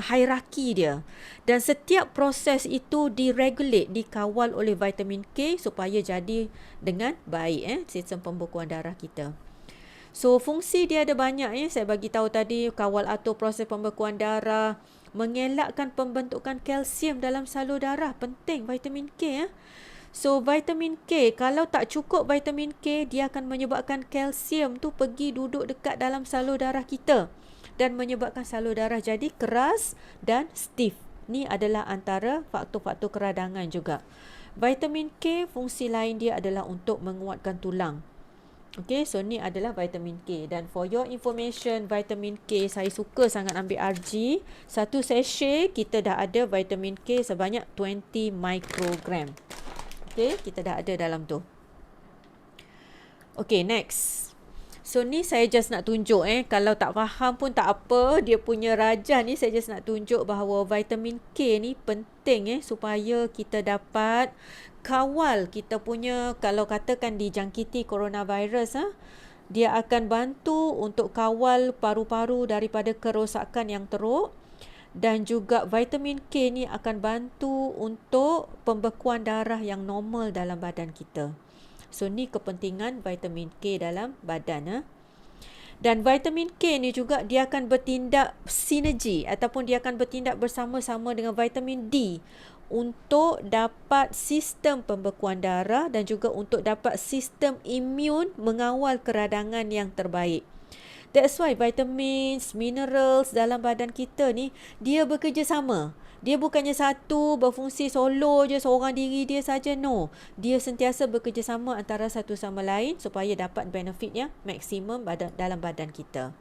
Speaker 1: hierarki dia, dan setiap proses itu diregulate, dikawal oleh vitamin K supaya jadi dengan baik sistem pembekuan darah kita. So fungsi dia ada banyak saya bagi tahu tadi, kawal atur proses pembekuan darah, mengelakkan pembentukan kalsium dalam salur darah, penting vitamin K. So vitamin K, kalau tak cukup vitamin K, dia akan menyebabkan kalsium tu pergi duduk dekat dalam salur darah kita dan menyebabkan salur darah jadi keras dan stiff. Ni adalah antara faktor-faktor keradangan juga. Vitamin K, fungsi lain dia adalah untuk menguatkan tulang. Okay, so ni adalah vitamin K. Dan for your information, vitamin K, saya suka sangat ambil RG. Satu sachet kita dah ada vitamin K sebanyak 20 mikrogram. Okay, kita dah ada dalam tu. Okay, next. So ni saya just nak tunjuk kalau tak faham pun tak apa, dia punya rajah ni saya just nak tunjuk bahawa vitamin K ni penting supaya kita dapat kawal kita punya, kalau katakan dijangkiti coronavirus, dia akan bantu untuk kawal paru-paru daripada kerosakan yang teruk. Dan juga vitamin K ni akan bantu untuk pembekuan darah yang normal dalam badan kita. So ni kepentingan vitamin K dalam badan. Dan vitamin K ni juga dia akan bertindak sinergi ataupun dia akan bertindak bersama-sama dengan vitamin D untuk dapat sistem pembekuan darah dan juga untuk dapat sistem imun mengawal keradangan yang terbaik. That's why vitamins, minerals dalam badan kita ni, dia bekerjasama. Dia bukannya satu berfungsi solo je, seorang diri dia saja. No. Dia sentiasa bekerjasama antara satu sama lain supaya dapat benefit yang maksimum dalam badan kita.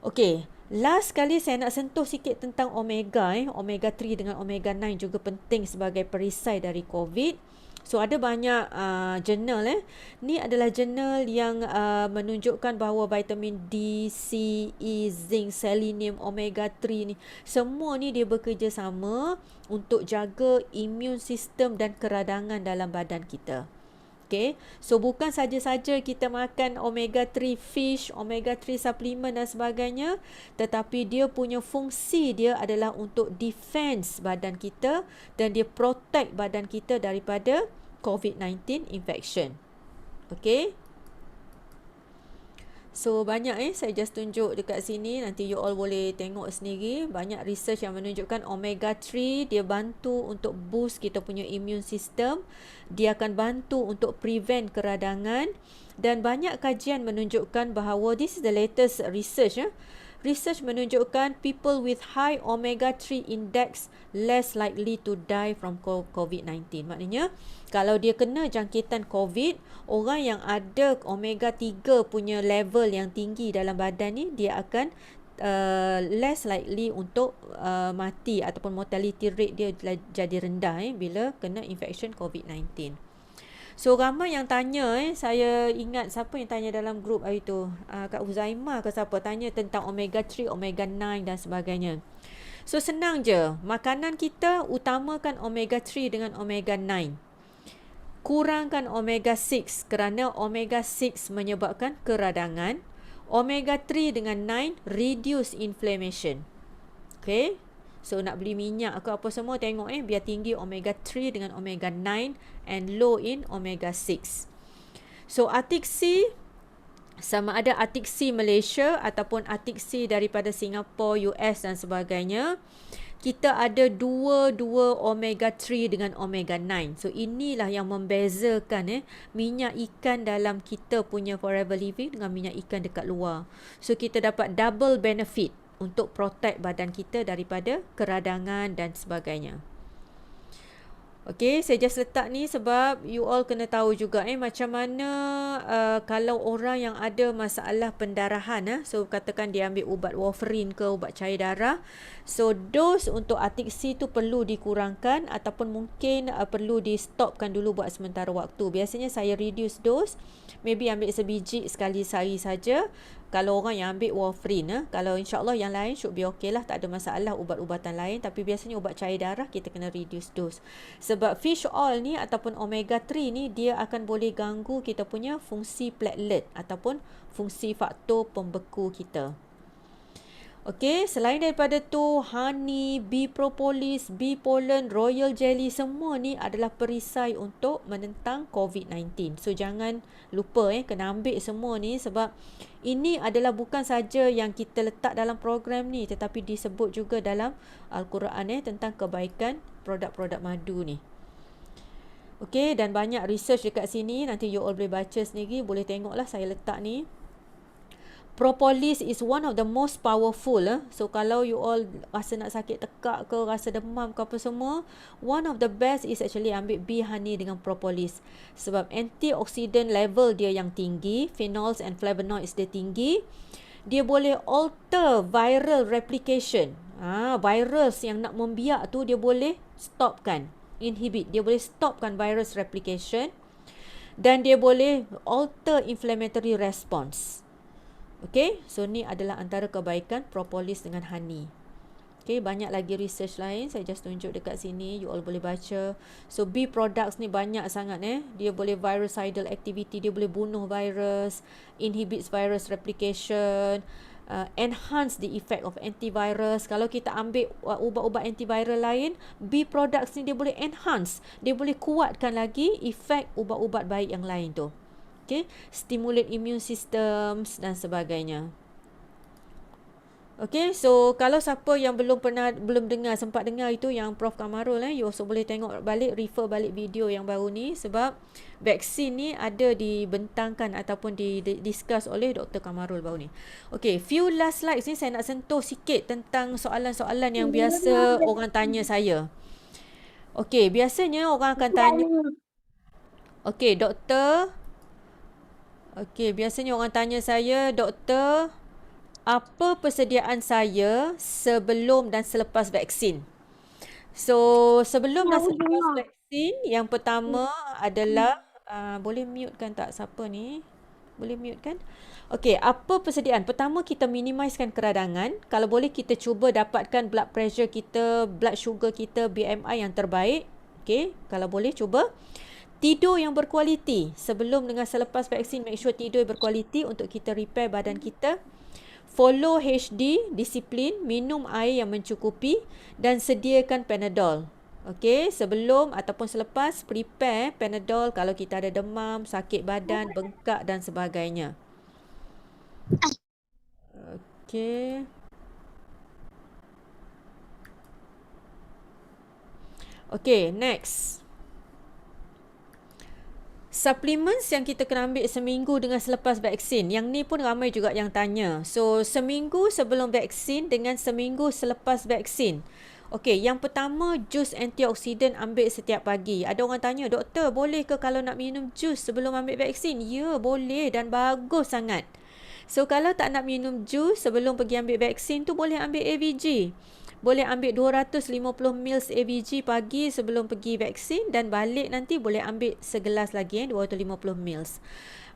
Speaker 1: Okay, last kali saya nak sentuh sikit tentang omega. Omega 3 dengan omega 9 juga penting sebagai perisai dari COVID. So ada banyak jurnal Ni adalah jurnal yang menunjukkan bahawa vitamin D, C, E, zinc, selenium, omega 3 ni, semua ni dia bekerjasama untuk jaga immune system dan keradangan dalam badan kita. Okay, so bukan saja-saja kita makan omega 3 fish, omega 3 supplement dan sebagainya, tetapi dia punya fungsi dia adalah untuk defense badan kita dan dia protect badan kita daripada COVID-19 infection. Okay, so banyak saya just tunjuk dekat sini, nanti you all boleh tengok sendiri. Banyak research yang menunjukkan omega 3 dia bantu untuk boost kita punya immune system, dia akan bantu untuk prevent keradangan, dan banyak kajian menunjukkan bahawa this is the latest research. Research menunjukkan people with high omega 3 index less likely to die from COVID-19. Maknanya kalau dia kena jangkitan COVID, orang yang ada omega 3 punya level yang tinggi dalam badan ni, dia akan less likely untuk mati ataupun mortality rate dia jadi rendah bila kena infection COVID-19. So ramai yang tanya saya ingat siapa yang tanya dalam grup hari tu, Kak Huzaimah ke siapa, tanya tentang omega 3, omega 9 dan sebagainya. So senang je, makanan kita utamakan omega 3 dengan omega 9. Kurangkan omega 6 kerana omega 6 menyebabkan keradangan. Omega 3 dengan 9 reduce inflammation. Okay, so nak beli minyak ke apa semua, tengok biar tinggi omega 3 dengan omega 9 and low in omega 6. So Atik C, sama ada Atik C Malaysia ataupun Atik C daripada Singapura, US dan sebagainya, kita ada dua omega 3 dengan omega 9. So inilah yang membezakan minyak ikan dalam kita punya Forever Living dengan minyak ikan dekat luar. So kita dapat double benefit untuk protect badan kita daripada keradangan dan sebagainya. Okay, saya just letak ni sebab you all kena tahu juga macam mana kalau orang yang ada masalah pendarahan. So katakan dia ambil ubat warfarin ke ubat cair darah. So dos untuk Atik C tu perlu dikurangkan ataupun mungkin perlu di stopkan dulu buat sementara waktu. Biasanya saya reduce dose, maybe ambil sebiji sekali sehari saja. Kalau orang yang ambil warfarin, kalau insyaAllah yang lain should be okay lah, tak ada masalah ubat-ubatan lain. Tapi biasanya ubat cair darah kita kena reduce dose. Sebab fish oil ni ataupun omega 3 ni dia akan boleh ganggu kita punya fungsi platelet ataupun fungsi faktor pembeku kita. Okey, selain daripada tu, honey, bee propolis, bee pollen, royal jelly, semua ni adalah perisai untuk menentang COVID-19. So, jangan lupa kena ambil semua ni sebab ini adalah bukan saja yang kita letak dalam program ni tetapi disebut juga dalam Al-Quran tentang kebaikan produk-produk madu ni. Okey, dan banyak research dekat sini, nanti you all boleh baca sendiri, boleh tengoklah saya letak ni. Propolis is one of the most powerful. So kalau you all rasa nak sakit tekak ke, rasa demam ke apa semua, one of the best is actually ambil bee honey dengan propolis. Sebab antioxidant level dia yang tinggi, phenols and flavonoids dia tinggi. Dia boleh alter viral replication. Virus yang nak membiak tu dia boleh stopkan, inhibit. Dia boleh stopkan virus replication. Dan dia boleh alter inflammatory response. Okay, so ni adalah antara kebaikan propolis dengan honey. Okay, banyak lagi research lain, saya just tunjuk dekat sini, you all boleh baca. So bee products ni banyak sangat dia boleh virucidal activity, dia boleh bunuh virus, inhibits virus replication, enhance the effect of antivirus. Kalau kita ambil ubat-ubat antiviral lain, bee products ni dia boleh enhance, dia boleh kuatkan lagi efek ubat-ubat baik yang lain tu. Okay, stimulate immune systems dan sebagainya. Okay, so kalau siapa yang belum sempat dengar itu yang Prof Kamarul, you also boleh tengok balik, refer balik video yang baru ni sebab vaksin ni ada dibentangkan ataupun discuss oleh Dr. Kamarul baru ni. Okay, few last slides ni saya nak sentuh sikit tentang soalan-soalan yang biasa orang tanya saya. Okay, biasanya orang akan tanya, okay, doktor, okey, biasanya orang tanya saya, doktor, apa persediaan saya sebelum dan selepas vaksin? So, sebelum dan selepas vaksin, yang pertama adalah, boleh mute kan tak siapa ni? Boleh mute kan? Okey, apa persediaan? Pertama, kita minimizekan keradangan. Kalau boleh, kita cuba dapatkan blood pressure kita, blood sugar kita, BMI yang terbaik. Okey, kalau boleh cuba. Tidur yang berkualiti. Sebelum dengan selepas vaksin, make sure tidur berkualiti untuk kita repair badan kita. Follow HD, disiplin, minum air yang mencukupi dan sediakan Panadol. Okey, sebelum ataupun selepas prepare Panadol kalau kita ada demam, sakit badan, bengkak dan sebagainya. Okey. Okey, next. Supplements yang kita kena ambil seminggu dengan selepas vaksin. Yang ni pun ramai juga yang tanya. So, seminggu sebelum vaksin dengan seminggu selepas vaksin. Okey, yang pertama, jus antioksidan ambil setiap pagi. Ada orang tanya, doktor, boleh ke kalau nak minum jus sebelum ambil vaksin? Ya, boleh dan bagus sangat. So, kalau tak nak minum jus sebelum pergi ambil vaksin tu, boleh ambil AVG. Boleh ambil 250 ml AVG pagi sebelum pergi vaksin dan balik nanti boleh ambil segelas lagi 250 ml.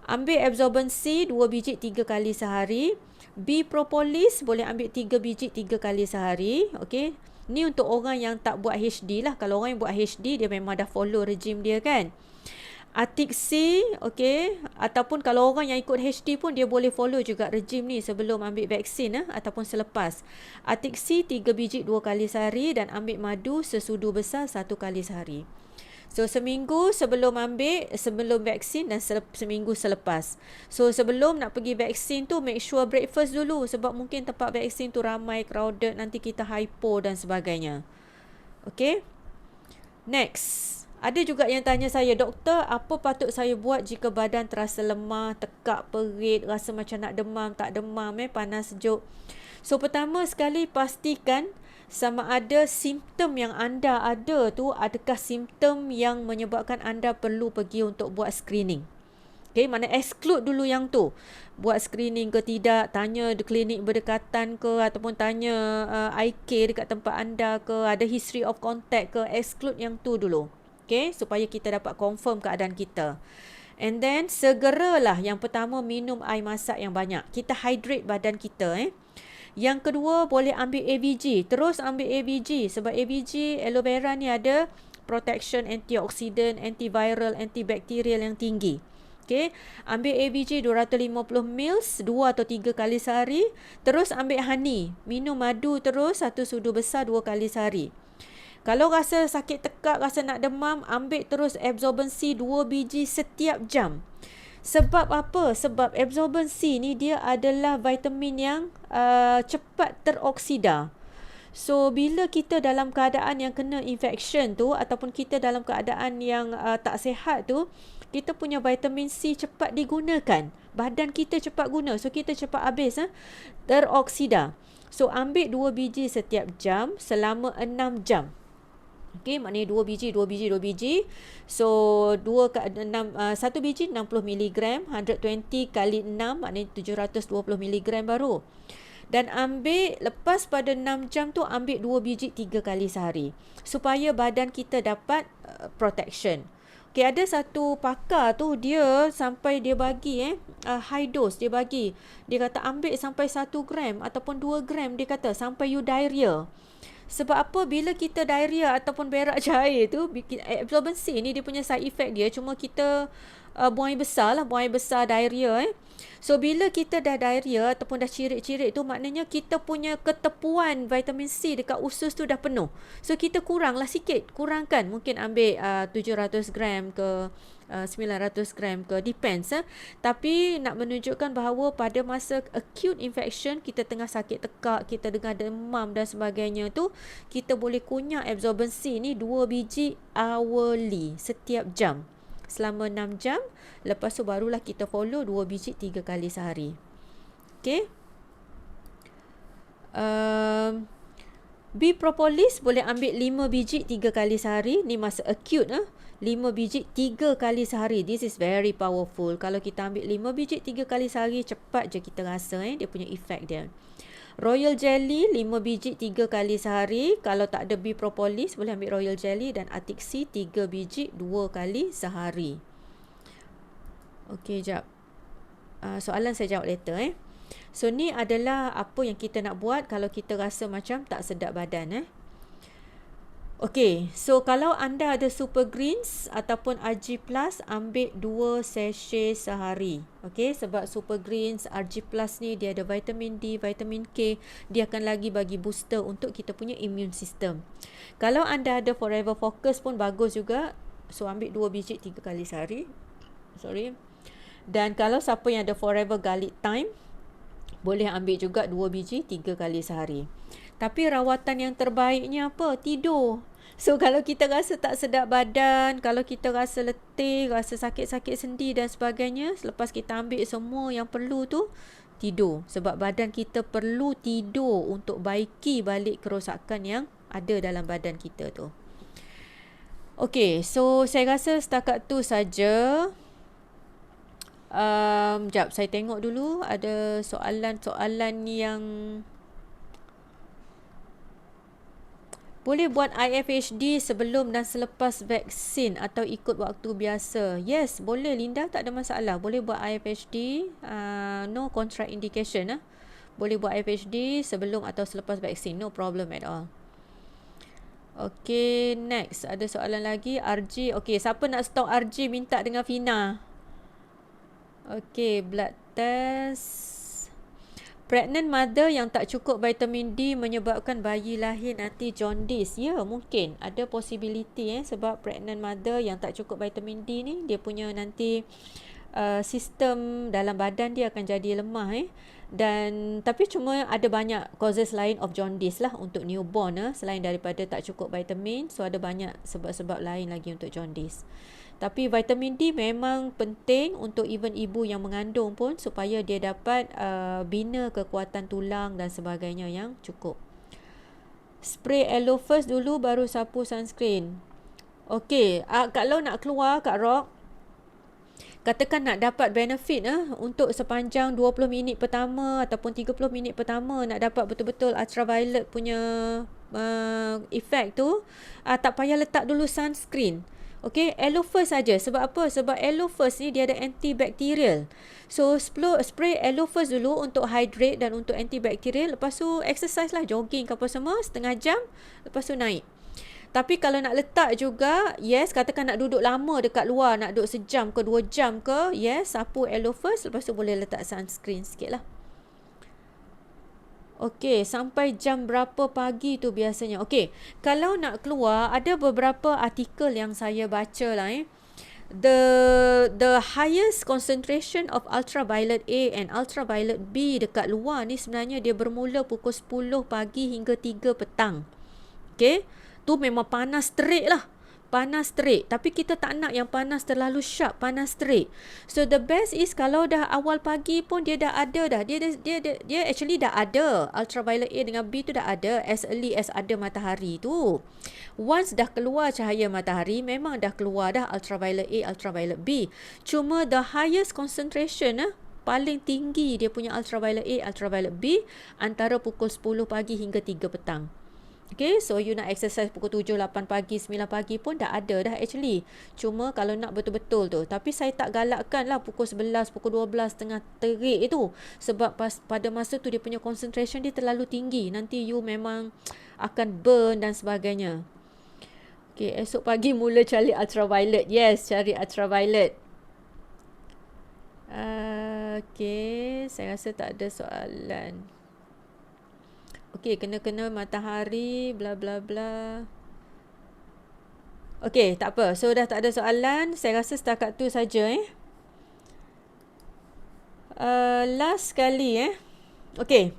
Speaker 1: Ambil absorbency 2 biji 3 kali sehari. Bee propolis boleh ambil 3 biji 3 kali sehari. Okey. Ni untuk orang yang tak buat HD lah. Kalau orang yang buat HD dia memang dah follow regime dia kan. Atik C, okey, ataupun kalau orang yang ikut HD pun dia boleh follow juga regime ni sebelum ambil vaksin ataupun selepas. Atik C 3 biji 2 kali sehari dan ambil madu sesudu besar 1 kali sehari. So seminggu sebelum vaksin dan seminggu selepas. So sebelum nak pergi vaksin tu make sure breakfast dulu sebab mungkin tempat vaksin tu ramai, crowded, nanti kita hypo dan sebagainya. Okey. Next. Ada juga yang tanya saya, doktor, apa patut saya buat jika badan terasa lemah, tekak, perit, rasa macam nak demam, tak demam, panas, sejuk. So, pertama sekali pastikan sama ada simptom yang anda ada tu adakah simptom yang menyebabkan anda perlu pergi untuk buat screening. Okay, mana exclude dulu yang tu. Buat screening ke tidak, tanya di klinik berdekatan ke, ataupun tanya eye care dekat tempat anda ke, ada history of contact ke, exclude yang tu dulu. Okay, supaya kita dapat confirm keadaan kita. And then, segeralah yang pertama minum air masak yang banyak. Kita hydrate badan kita. Yang kedua, boleh ambil AVG. Terus ambil AVG. Sebab AVG, aloe vera ni ada protection, antioksidan, antiviral, antibakterial yang tinggi. Okay, ambil AVG 250 ml 2 atau 3 kali sehari. Terus ambil honey. Minum madu terus 1 sudu besar 2 kali sehari. Kalau rasa sakit tekak, rasa nak demam, ambil terus Absorben C 2 biji setiap jam. Sebab apa? Sebab Absorben C ni dia adalah vitamin yang cepat teroksida. So, bila kita dalam keadaan yang kena infection tu, ataupun kita dalam keadaan yang tak sihat tu, kita punya vitamin C cepat digunakan. Badan kita cepat guna. So, kita cepat habis. Teroksida. So, ambil 2 biji setiap jam selama 6 jam. Okay, maknanya 2 biji, 2 biji, 2 biji. So, 1 biji 60 mg, 120 kali 6, maknanya 720 mg baru. Dan ambil, lepas pada 6 jam tu, ambil 2 biji 3 kali sehari. Supaya badan kita dapat protection. Okay, ada satu pakar tu, dia sampai dia bagi high dose dia bagi. Dia kata ambil sampai 1 gram ataupun 2 gram, dia kata sampai you diarrhea. Sebab apa? Bila kita diarrhea ataupun berak cair tu, Absorben C ni dia punya side effect dia, cuma kita buang air besar lah, buang air besar diarrhea. So, bila kita dah diarrhea ataupun dah cirit-cirit tu, maknanya kita punya ketepuan vitamin C dekat usus tu dah penuh. So, kita kuranglah sikit. Kurangkan. Mungkin ambil 700 gram ke 900 gram ke. Depends. Tapi nak menunjukkan bahawa pada masa acute infection, kita tengah sakit tekak, kita dengar demam dan sebagainya tu, kita boleh kunyah Absorben C ni 2 biji hourly, setiap jam. Selama 6 jam. Lepas tu barulah kita follow 2 biji 3 kali sehari. Okay. B-propolis boleh ambil 5 biji 3 kali sehari. Ni masa acute. 5 biji 3 kali sehari. This is very powerful. Kalau kita ambil 5 biji 3 kali sehari, cepat je kita rasa dia punya effect dia. Royal jelly 5 biji 3 kali sehari. Kalau tak ada B-propolis, boleh ambil royal jelly. Dan Arctic Sea 3 biji 2 kali sehari. Okey, jap. Soalan saya jawab later. So, ni adalah apa yang kita nak buat kalau kita rasa macam tak sedap badan. Okey, so kalau anda ada Super Greens ataupun RG Plus, ambil 2 sachet sehari. Okey, sebab Super Greens, RG Plus ni dia ada vitamin D, vitamin K, dia akan lagi bagi booster untuk kita punya immune system. Kalau anda ada Forever Focus pun bagus juga. So, ambil 2 biji 3 kali sehari. Sorry. Dan kalau siapa yang ada Forever Garlic Thyme, boleh ambil juga 2 biji 3 kali sehari. Tapi rawatan yang terbaiknya apa? Tidur. So, kalau kita rasa tak sedap badan, kalau kita rasa letih, rasa sakit-sakit sendi dan sebagainya, selepas kita ambil semua yang perlu tu, tidur. Sebab badan kita perlu tidur untuk baiki balik kerosakan yang ada dalam badan kita tu. Okey, so saya rasa setakat tu saja. Jap, saya tengok dulu ada soalan-soalan yang boleh buat IFHD sebelum dan selepas vaksin atau ikut waktu biasa. Yes, boleh Linda, tak ada masalah. Boleh buat IFHD, no contraindication. Boleh buat IFHD sebelum atau selepas vaksin, no problem at all. Okay, next. Ada soalan lagi. RG. Okay, siapa nak stok RG minta dengan Fina. Okay, blood test. Pregnant mother yang tak cukup vitamin D menyebabkan bayi lahir nanti jaundice. Ya, mungkin. Ada possibility sebab pregnant mother yang tak cukup vitamin D ni, dia punya nanti sistem dalam badan dia akan jadi lemah. Dan tapi cuma ada banyak causes lain of jaundice lah untuk newborn selain daripada tak cukup vitamin. So, ada banyak sebab-sebab lain lagi untuk jaundice. Tapi vitamin D memang penting untuk even ibu yang mengandung pun supaya dia dapat bina kekuatan tulang dan sebagainya yang cukup. Spray aloe first dulu baru sapu sunscreen. Okey, kalau nak keluar Kak Rock, katakan nak dapat benefit untuk sepanjang 20 minit pertama ataupun 30 minit pertama, nak dapat betul-betul ultraviolet punya effect tu, tak payah letak dulu sunscreen. Okay, aloe first saja. Sebab apa? Sebab aloe first ni dia ada antibacterial. So spray aloe first dulu untuk hydrate dan untuk antibacterial. Lepas tu exercise lah, jogging ke apa semua, setengah jam. Lepas tu naik. Tapi kalau nak letak juga, yes, katakan nak duduk lama dekat luar, nak duduk sejam ke 2 jam ke, yes, sapu aloe first, lepas tu boleh letak sunscreen sikit lah. Okey, sampai jam berapa pagi tu biasanya? Okey, kalau nak keluar, ada beberapa artikel yang saya baca lah The highest concentration of ultraviolet A and ultraviolet B dekat luar ni sebenarnya dia bermula pukul 10 pagi hingga 3 petang. Okey, tu memang panas terik lah. Panas terik. Tapi kita tak nak yang panas terlalu sharp, panas terik. So the best is kalau dah awal pagi pun dia dah ada dah. Dia actually dah ada. Ultraviolet A dengan B tu dah ada as early as ada matahari tu. Once dah keluar cahaya matahari, memang dah keluar dah ultraviolet A, ultraviolet B. Cuma the highest concentration paling tinggi dia punya ultraviolet A, ultraviolet B antara pukul 10 pagi hingga 3 petang. Okay, so you nak exercise pukul 7, 8 pagi, 9 pagi pun dah ada dah actually. Cuma kalau nak betul-betul tu. Tapi saya tak galakkan lah pukul 11, pukul 12 tengah terik itu. Sebab pada masa tu dia punya concentration dia terlalu tinggi. Nanti you memang akan burn dan sebagainya. Okay, esok pagi mula cari ultraviolet. Yes, cari ultraviolet. Okay, saya rasa tak ada soalan. Okey, kena matahari, bla bla bla. Okey, tak apa. So, dah tak ada soalan. Saya rasa setakat tu saja last sekali Okey.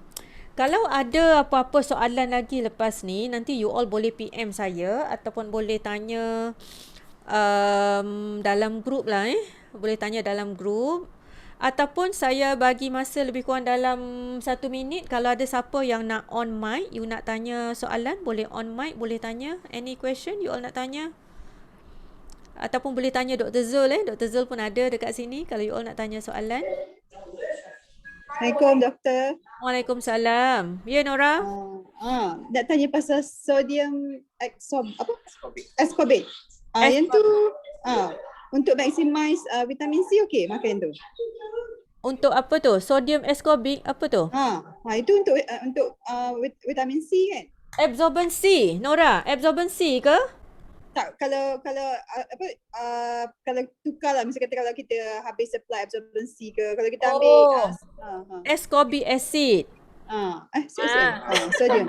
Speaker 1: Kalau ada apa-apa soalan lagi lepas ni, nanti you all boleh PM saya ataupun boleh tanya dalam grup lah Boleh tanya dalam grup. Ataupun saya bagi masa lebih kurang dalam 1 minit. Kalau ada siapa yang nak on mic, you nak tanya soalan, boleh on mic, boleh tanya. Any question you all nak tanya? Ataupun boleh tanya Dr. Zul Dr. Zul pun ada dekat sini kalau you all nak tanya soalan.
Speaker 3: Assalamualaikum doktor.
Speaker 1: Waalaikumsalam. Ya Nora?
Speaker 3: Nak tanya pasal sodium ascorbate. Yang tu untuk maximize vitamin C okey makan tu.
Speaker 1: Untuk apa tu? Sodium ascorbate apa tu?
Speaker 3: Itu untuk vitamin C kan?
Speaker 1: Absorbency, Nora. Absorbency ke?
Speaker 3: Tak, kalau kalau tukar lah, misalnya kata kalau kita habis supply absorbency ke, kalau kita ambil
Speaker 1: ascorbic acid.
Speaker 3: Sodium.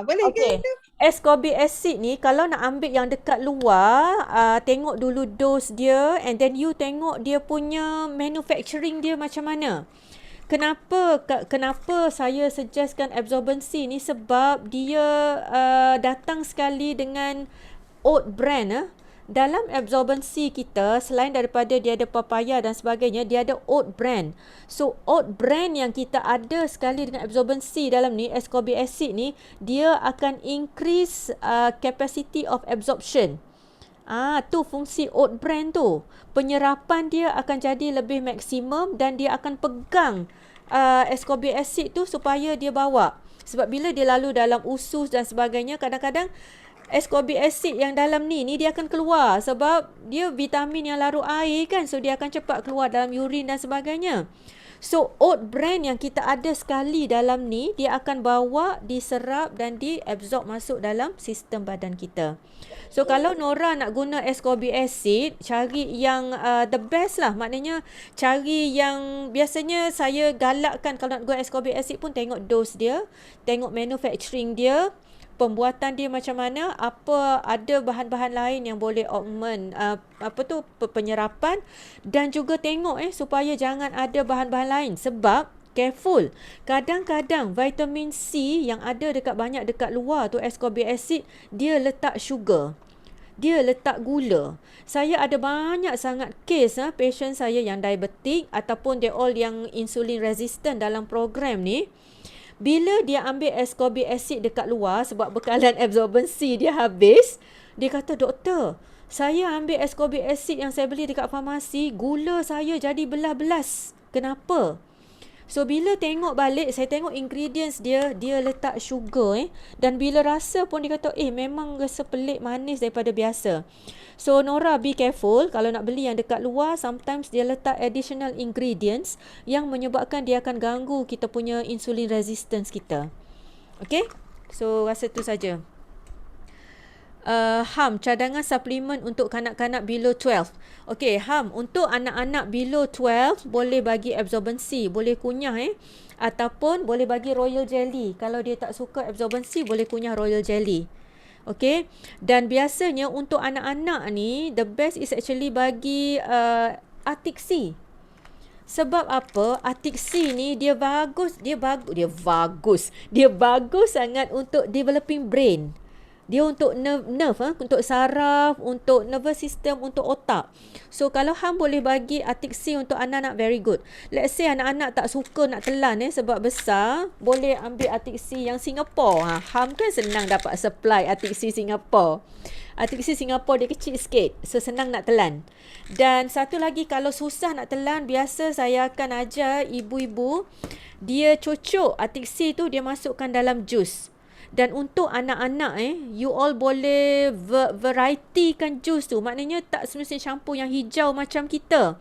Speaker 3: Boleh ke itu?
Speaker 1: Ascorbic acid ni kalau nak ambil yang dekat luar, tengok dulu dose dia and then you tengok dia punya manufacturing dia macam mana. Kenapa saya suggestkan absorbency ni sebab dia datang sekali dengan oat brand Dalam absorbency kita, selain daripada dia ada papaya dan sebagainya, dia ada oat brand. So oat brand yang kita ada sekali dengan absorbency dalam ni, ascorbic acid ni, dia akan increase capacity of absorption. Tu fungsi oat brand tu. Penyerapan dia akan jadi lebih maksimum dan dia akan pegang ascorbic acid tu supaya dia bawa. Sebab bila dia lalu dalam usus dan sebagainya, kadang-kadang ascorbic acid yang dalam ni dia akan keluar sebab dia vitamin yang larut air kan. So dia akan cepat keluar dalam urin dan sebagainya. So oat brand yang kita ada sekali dalam ni, dia akan bawa, diserap dan diabsorb masuk dalam sistem badan kita. So kalau Nora nak guna ascorbic acid, cari yang the best lah. Maknanya cari yang biasanya saya galakkan kalau nak guna ascorbic acid pun tengok dose dia, tengok manufacturing dia, pembuatan dia macam mana, ada bahan-bahan lain yang boleh augment penyerapan, dan juga tengok supaya jangan ada bahan-bahan lain. Sebab careful, kadang-kadang vitamin C yang ada banyak dekat luar tu, ascorbic acid, dia letak sugar, dia letak gula. Saya ada banyak sangat kes patient saya yang diabetik ataupun they all yang insulin resistant dalam program ni. Bila dia ambil ascorbic acid dekat luar sebab bekalan absorbency dia habis, dia kata, doktor, saya ambil ascorbic acid yang saya beli dekat farmasi, gula saya jadi belas-belas. Kenapa? So bila tengok balik, saya tengok ingredients dia letak sugar dan bila rasa pun dia kata memang rasa pelik manis daripada biasa. So Nora, be careful kalau nak beli yang dekat luar, sometimes dia letak additional ingredients yang menyebabkan dia akan ganggu kita punya insulin resistance kita. Okay, so rasa tu saja. Ham, cadangan suplemen untuk kanak-kanak below 12. Okey, Ham, untuk anak-anak below 12 boleh bagi absorbency, boleh kunyah ataupun boleh bagi royal jelly. Kalau dia tak suka absorbency, boleh kunyah royal jelly. Okey, dan biasanya untuk anak-anak ni the best is actually bagi Arctic Sea. Sebab apa? Arctic Sea ni dia bagus sangat untuk developing brain. Dia untuk nerve untuk saraf, untuk nervous system, untuk otak. So kalau Ham boleh bagi Arctic Sea untuk anak-anak, very good. Let's say anak-anak tak suka nak telan sebab besar, boleh ambil Arctic Sea yang Singapore. Ham kan senang dapat supply Arctic Sea Singapore. Arctic Sea Singapore dia kecil sikit, so senang nak telan. Dan satu lagi, kalau susah nak telan, biasa saya akan ajar ibu-ibu, dia cocok Arctic Sea tu dia masukkan dalam jus. Dan untuk anak-anak you all boleh varietykan jus tu. Maknanya tak semestinya campur yang hijau macam kita.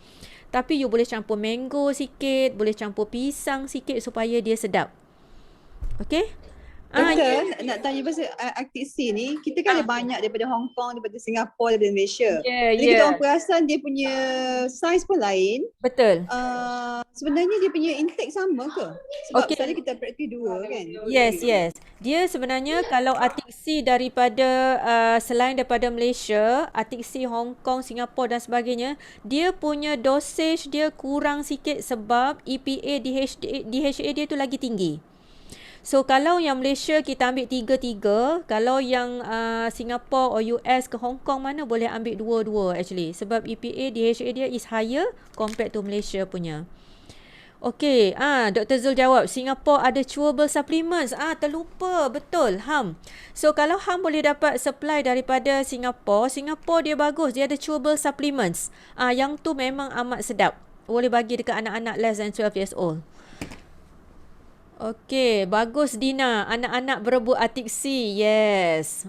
Speaker 1: Tapi you boleh campur mango sikit, boleh campur pisang sikit supaya dia sedap. Okay?
Speaker 3: Doktor, nak tanya pasal Arctic Sea ni, kita kan ada banyak daripada Hong Kong, daripada Singapura, daripada Malaysia. Jadi kita orang perasan dia punya saiz pun lain.
Speaker 1: Betul.
Speaker 3: Sebenarnya dia punya intake sama ke? Sebab misalnya kita praktis dua kan?
Speaker 1: Yes. Dia sebenarnya kalau Arctic Sea daripada selain daripada Malaysia, Arctic Sea Hong Kong, Singapura dan sebagainya, dia punya dosage dia kurang sikit sebab EPA, DHA dia tu lagi tinggi. So kalau yang Malaysia kita ambil 3-3, kalau yang Singapore or US ke Hong Kong mana boleh ambil 2-2 actually. Sebab EPA, DHA dia is higher compared to Malaysia punya. Okay, Dr. Zul jawab, Singapore ada chewable supplements. Terlupa, betul, Ham. So kalau Ham boleh dapat supply daripada Singapore dia bagus, dia ada chewable supplements. Yang tu memang amat sedap. Boleh bagi dekat anak-anak less than 12 years old. Okey, bagus Dina. Anak-anak berebut Arctic Sea. Yes.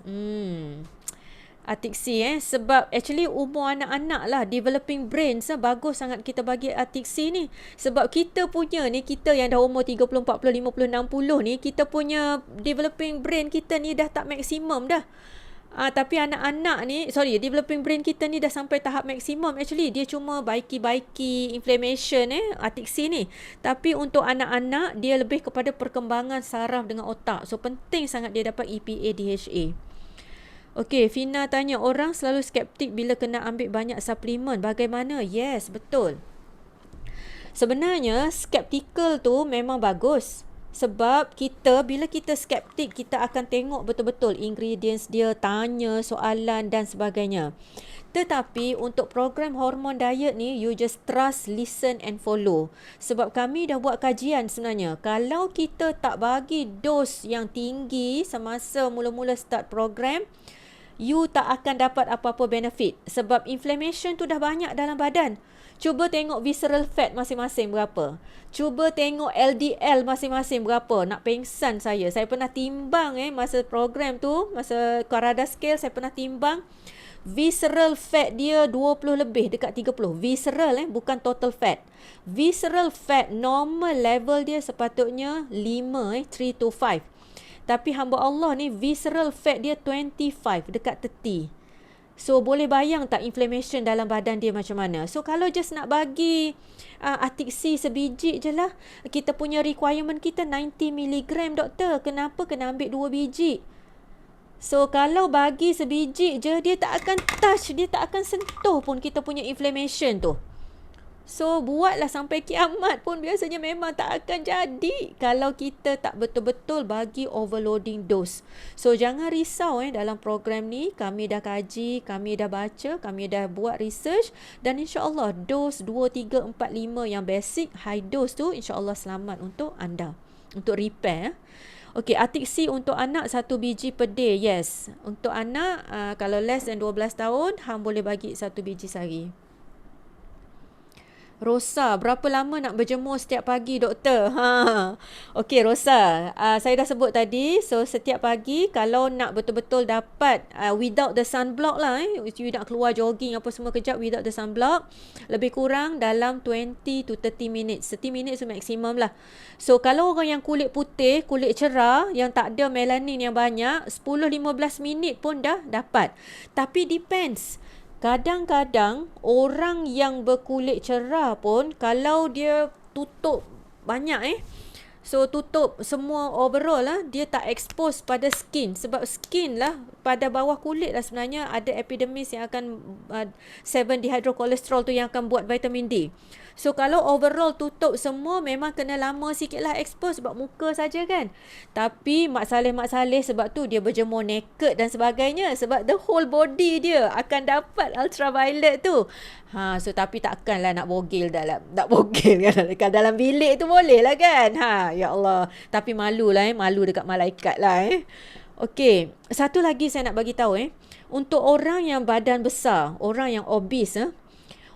Speaker 1: Arctic Sea sebab actually umur anak-anak lah, developing brain. Bagus sangat kita bagi Arctic Sea ni. Sebab kita punya ni, kita yang dah umur 30, 40, 50, 60 ni, kita punya developing brain kita ni dah tak maksimum dah. Tapi anak-anak ni, developing brain kita ni dah sampai tahap maksimum. Actually, dia cuma baiki inflammation Arctic Sea ni. Tapi untuk anak-anak, dia lebih kepada perkembangan saraf dengan otak. So, penting sangat dia dapat EPA, DHA. Okey, Fina tanya, orang selalu skeptik bila kena ambil banyak suplemen. Bagaimana? Yes, betul. Sebenarnya, skeptical tu memang bagus. Sebab bila kita skeptik, kita akan tengok betul-betul ingredients dia, tanya soalan dan sebagainya. Tetapi untuk program hormon diet ni, you just trust, listen and follow. Sebab kami dah buat kajian sebenarnya. Kalau kita tak bagi dos yang tinggi semasa mula-mula start program, you tak akan dapat apa-apa benefit. Sebab inflammation tu dah banyak dalam badan. Cuba tengok visceral fat masing-masing berapa. Cuba tengok LDL masing-masing berapa. Nak pengsan saya. Saya pernah timbang masa program tu, masa Carada Scale, saya pernah timbang. Visceral fat dia 20 lebih, dekat 30. Visceral bukan total fat. Visceral fat normal level dia sepatutnya 5, 3 to 5. Tapi hamba Allah ni visceral fat dia 25, dekat 30. So boleh bayang tak inflammation dalam badan dia macam mana. So kalau just nak bagi Arctic Sea sebiji je lah. Kita punya requirement kita 90 mg doktor. Kenapa kena ambil 2 biji? So kalau bagi sebiji je, dia tak akan touch, dia tak akan sentuh pun kita punya inflammation tu. So buatlah sampai kiamat pun biasanya memang tak akan jadi kalau kita tak betul-betul bagi overloading dose. So jangan risau dalam program ni, kami dah kaji, kami dah baca, kami dah buat research dan insya-Allah dos 2, 3, 4, 5 yang basic high dose tu insya-Allah selamat untuk anda. untuk repair. Okey, Atik C untuk anak 1 biji per day. Yes. Untuk anak kalau less than 12 tahun, hang boleh bagi 1 biji sehari. Rosa, berapa lama nak berjemur setiap pagi, doktor? Okey, Rosa. Saya dah sebut tadi. So, setiap pagi kalau nak betul-betul dapat without the sunblock lah. You nak keluar jogging apa semua kejap without the sunblock. Lebih kurang dalam 20 to 30 minutes. 30 minutes tu maksimum lah. So, kalau orang yang kulit putih, kulit cerah, yang tak ada melanin yang banyak, 10-15 minit pun dah dapat. Tapi depends. Kadang-kadang orang yang berkulit cerah pun kalau dia tutup banyak so tutup semua overall lah, dia tak expose pada skin. Sebab skin lah pada bawah kulit lah sebenarnya ada epidermis yang akan 7-dehydrocholesterol tu yang akan buat vitamin D. So kalau overall tutup semua memang kena lama sikit lah expose sebab muka saja kan. Tapi Mak Saleh sebab tu dia berjemur naked dan sebagainya. Sebab the whole body dia akan dapat ultraviolet tu. So tapi takkanlah nak bogel dalam, kan dalam bilik tu boleh lah kan. Ya Allah. Tapi malu lah malu dekat malaikat lah Okey, satu lagi saya nak bagi tahu untuk orang yang badan besar, orang yang obese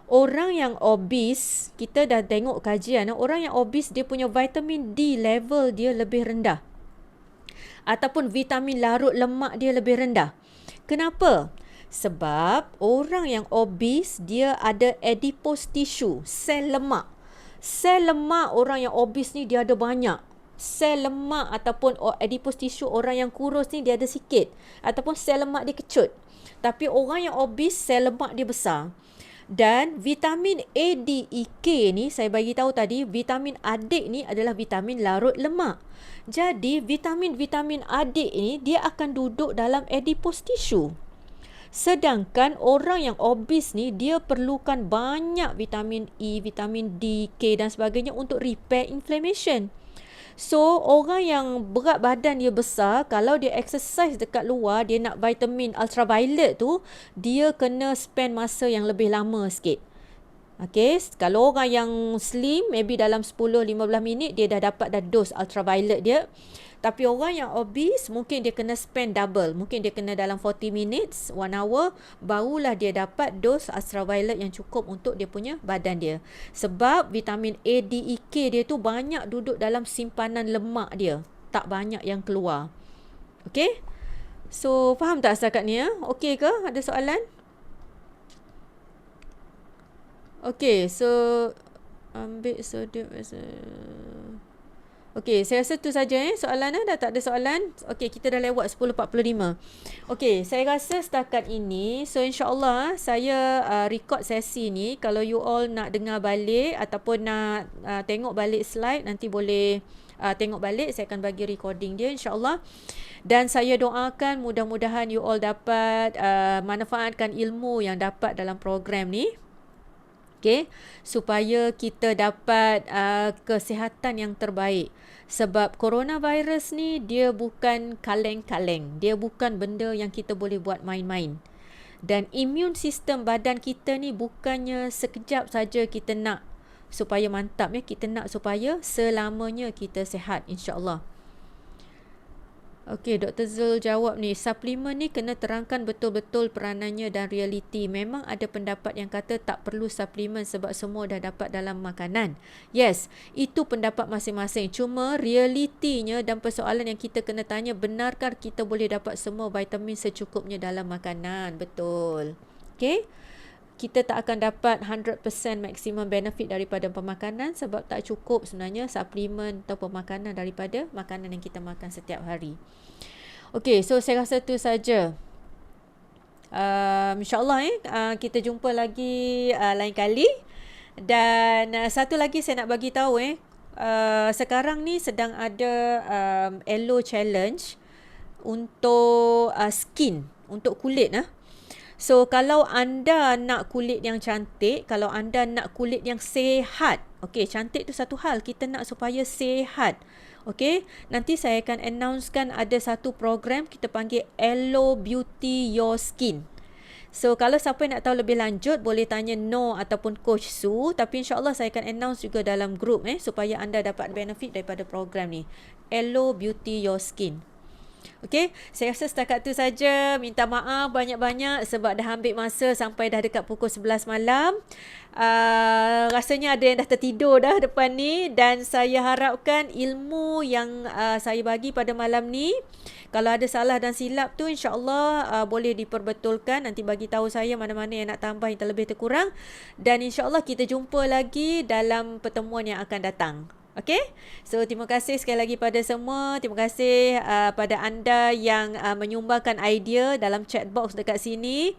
Speaker 1: orang yang obese, kita dah tengok kajian, orang yang obese dia punya vitamin D level dia lebih rendah. Ataupun vitamin larut lemak dia lebih rendah. Kenapa? Sebab orang yang obese dia ada adipose tissue, sel lemak. Sel lemak orang yang obese ni dia ada banyak. Sel lemak ataupun adipose tissue orang yang kurus ni dia ada sikit. Ataupun sel lemak dia kecut. Tapi orang yang obese sel lemak dia besar. Dan vitamin A, D, E, K ni saya bagi tahu tadi, vitamin adik ni adalah vitamin larut lemak. Jadi vitamin-vitamin adik ni dia akan duduk dalam adipose tissue. Sedangkan orang yang obese ni dia perlukan banyak vitamin E, vitamin D, K dan sebagainya untuk repair inflammation. So, orang yang berat badan dia besar, kalau dia exercise dekat luar, dia nak vitamin ultraviolet tu, dia kena spend masa yang lebih lama sikit. Okay, kalau orang yang slim, maybe dalam 10-15 minit, dia dah dapat dos ultraviolet dia. Tapi orang yang obese, mungkin dia kena spend double. Mungkin dia kena dalam 40 minutes, 1 hour, barulah dia dapat dos ultraviolet yang cukup untuk dia punya badan dia. Sebab vitamin A, D, E, K dia tu banyak duduk dalam simpanan lemak dia. Tak banyak yang keluar. Okay? So, faham tak setakat ni? Okay ke? Ada soalan? Okay, so ambil sodium as a... Okey, saya rasa tu saja soalan dah tak ada soalan. Okey, kita dah lewat 10.45. Okey, saya rasa setakat ini, so insya-Allah saya record sesi ni. Kalau you all nak dengar balik ataupun nak tengok balik slide, nanti boleh tengok balik, saya akan bagi recording dia insya-Allah. Dan saya doakan mudah-mudahan you all dapat manfaatkan ilmu yang dapat dalam program ni. Okay, supaya kita dapat kesihatan yang terbaik. Sebab coronavirus ni dia bukan kaleng-kaleng. Dia bukan benda yang kita boleh buat main-main. Dan immune sistem badan kita ni bukannya sekejap saja kita nak supaya mantap kita nak supaya selamanya kita sihat insya-Allah. Okey, Dr. Zul jawab ni, suplemen ni kena terangkan betul-betul peranannya dan realiti. Memang ada pendapat yang kata tak perlu suplemen sebab semua dah dapat dalam makanan. Yes, itu pendapat masing-masing. Cuma realitinya dan persoalan yang kita kena tanya, benarkah kita boleh dapat semua vitamin secukupnya dalam makanan? Betul. Okey. Kita tak akan dapat 100% maksimum benefit daripada pemakanan sebab tak cukup sebenarnya suplemen atau pemakanan daripada makanan yang kita makan setiap hari. Okey, so saya rasa tu saja. InsyaAllah kita jumpa lagi lain kali. Dan satu lagi saya nak bagi tahu sekarang ni sedang ada Elo Challenge untuk skin, untuk kulit So, kalau anda nak kulit yang cantik, kalau anda nak kulit yang sihat, okey, cantik tu satu hal, kita nak supaya sihat. Okey, nanti saya akan announcekan ada satu program kita panggil Elo Beauty Your Skin. So kalau siapa yang nak tahu lebih lanjut boleh tanya No ataupun Coach Su, tapi insyaAllah saya akan announce juga dalam group supaya anda dapat benefit daripada program ni. Elo Beauty Your Skin. Okey, saya rasa setakat tu saja. Minta maaf banyak-banyak sebab dah ambil masa sampai dah dekat pukul 11 malam. Rasanya ada yang dah tertidur dah depan ni, dan saya harapkan ilmu yang saya bagi pada malam ni, kalau ada salah dan silap tu insya-Allah boleh diperbetulkan. Nanti bagi tahu saya mana-mana yang nak tambah yang terlebih terkurang, dan insya-Allah kita jumpa lagi dalam pertemuan yang akan datang. Okay, so terima kasih sekali lagi pada semua. Terima kasih pada anda yang menyumbangkan idea dalam chat box dekat sini.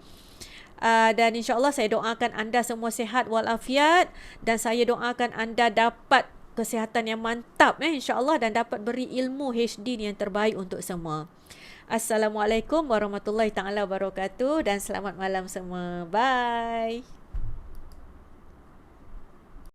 Speaker 1: Dan insyaAllah saya doakan anda semua sihat walafiat, dan saya doakan anda dapat kesihatan yang mantap insyaAllah, dan dapat beri ilmu HD yang terbaik untuk semua. Assalamualaikum warahmatullahi taala wabarakatuh, dan selamat malam semua. Bye.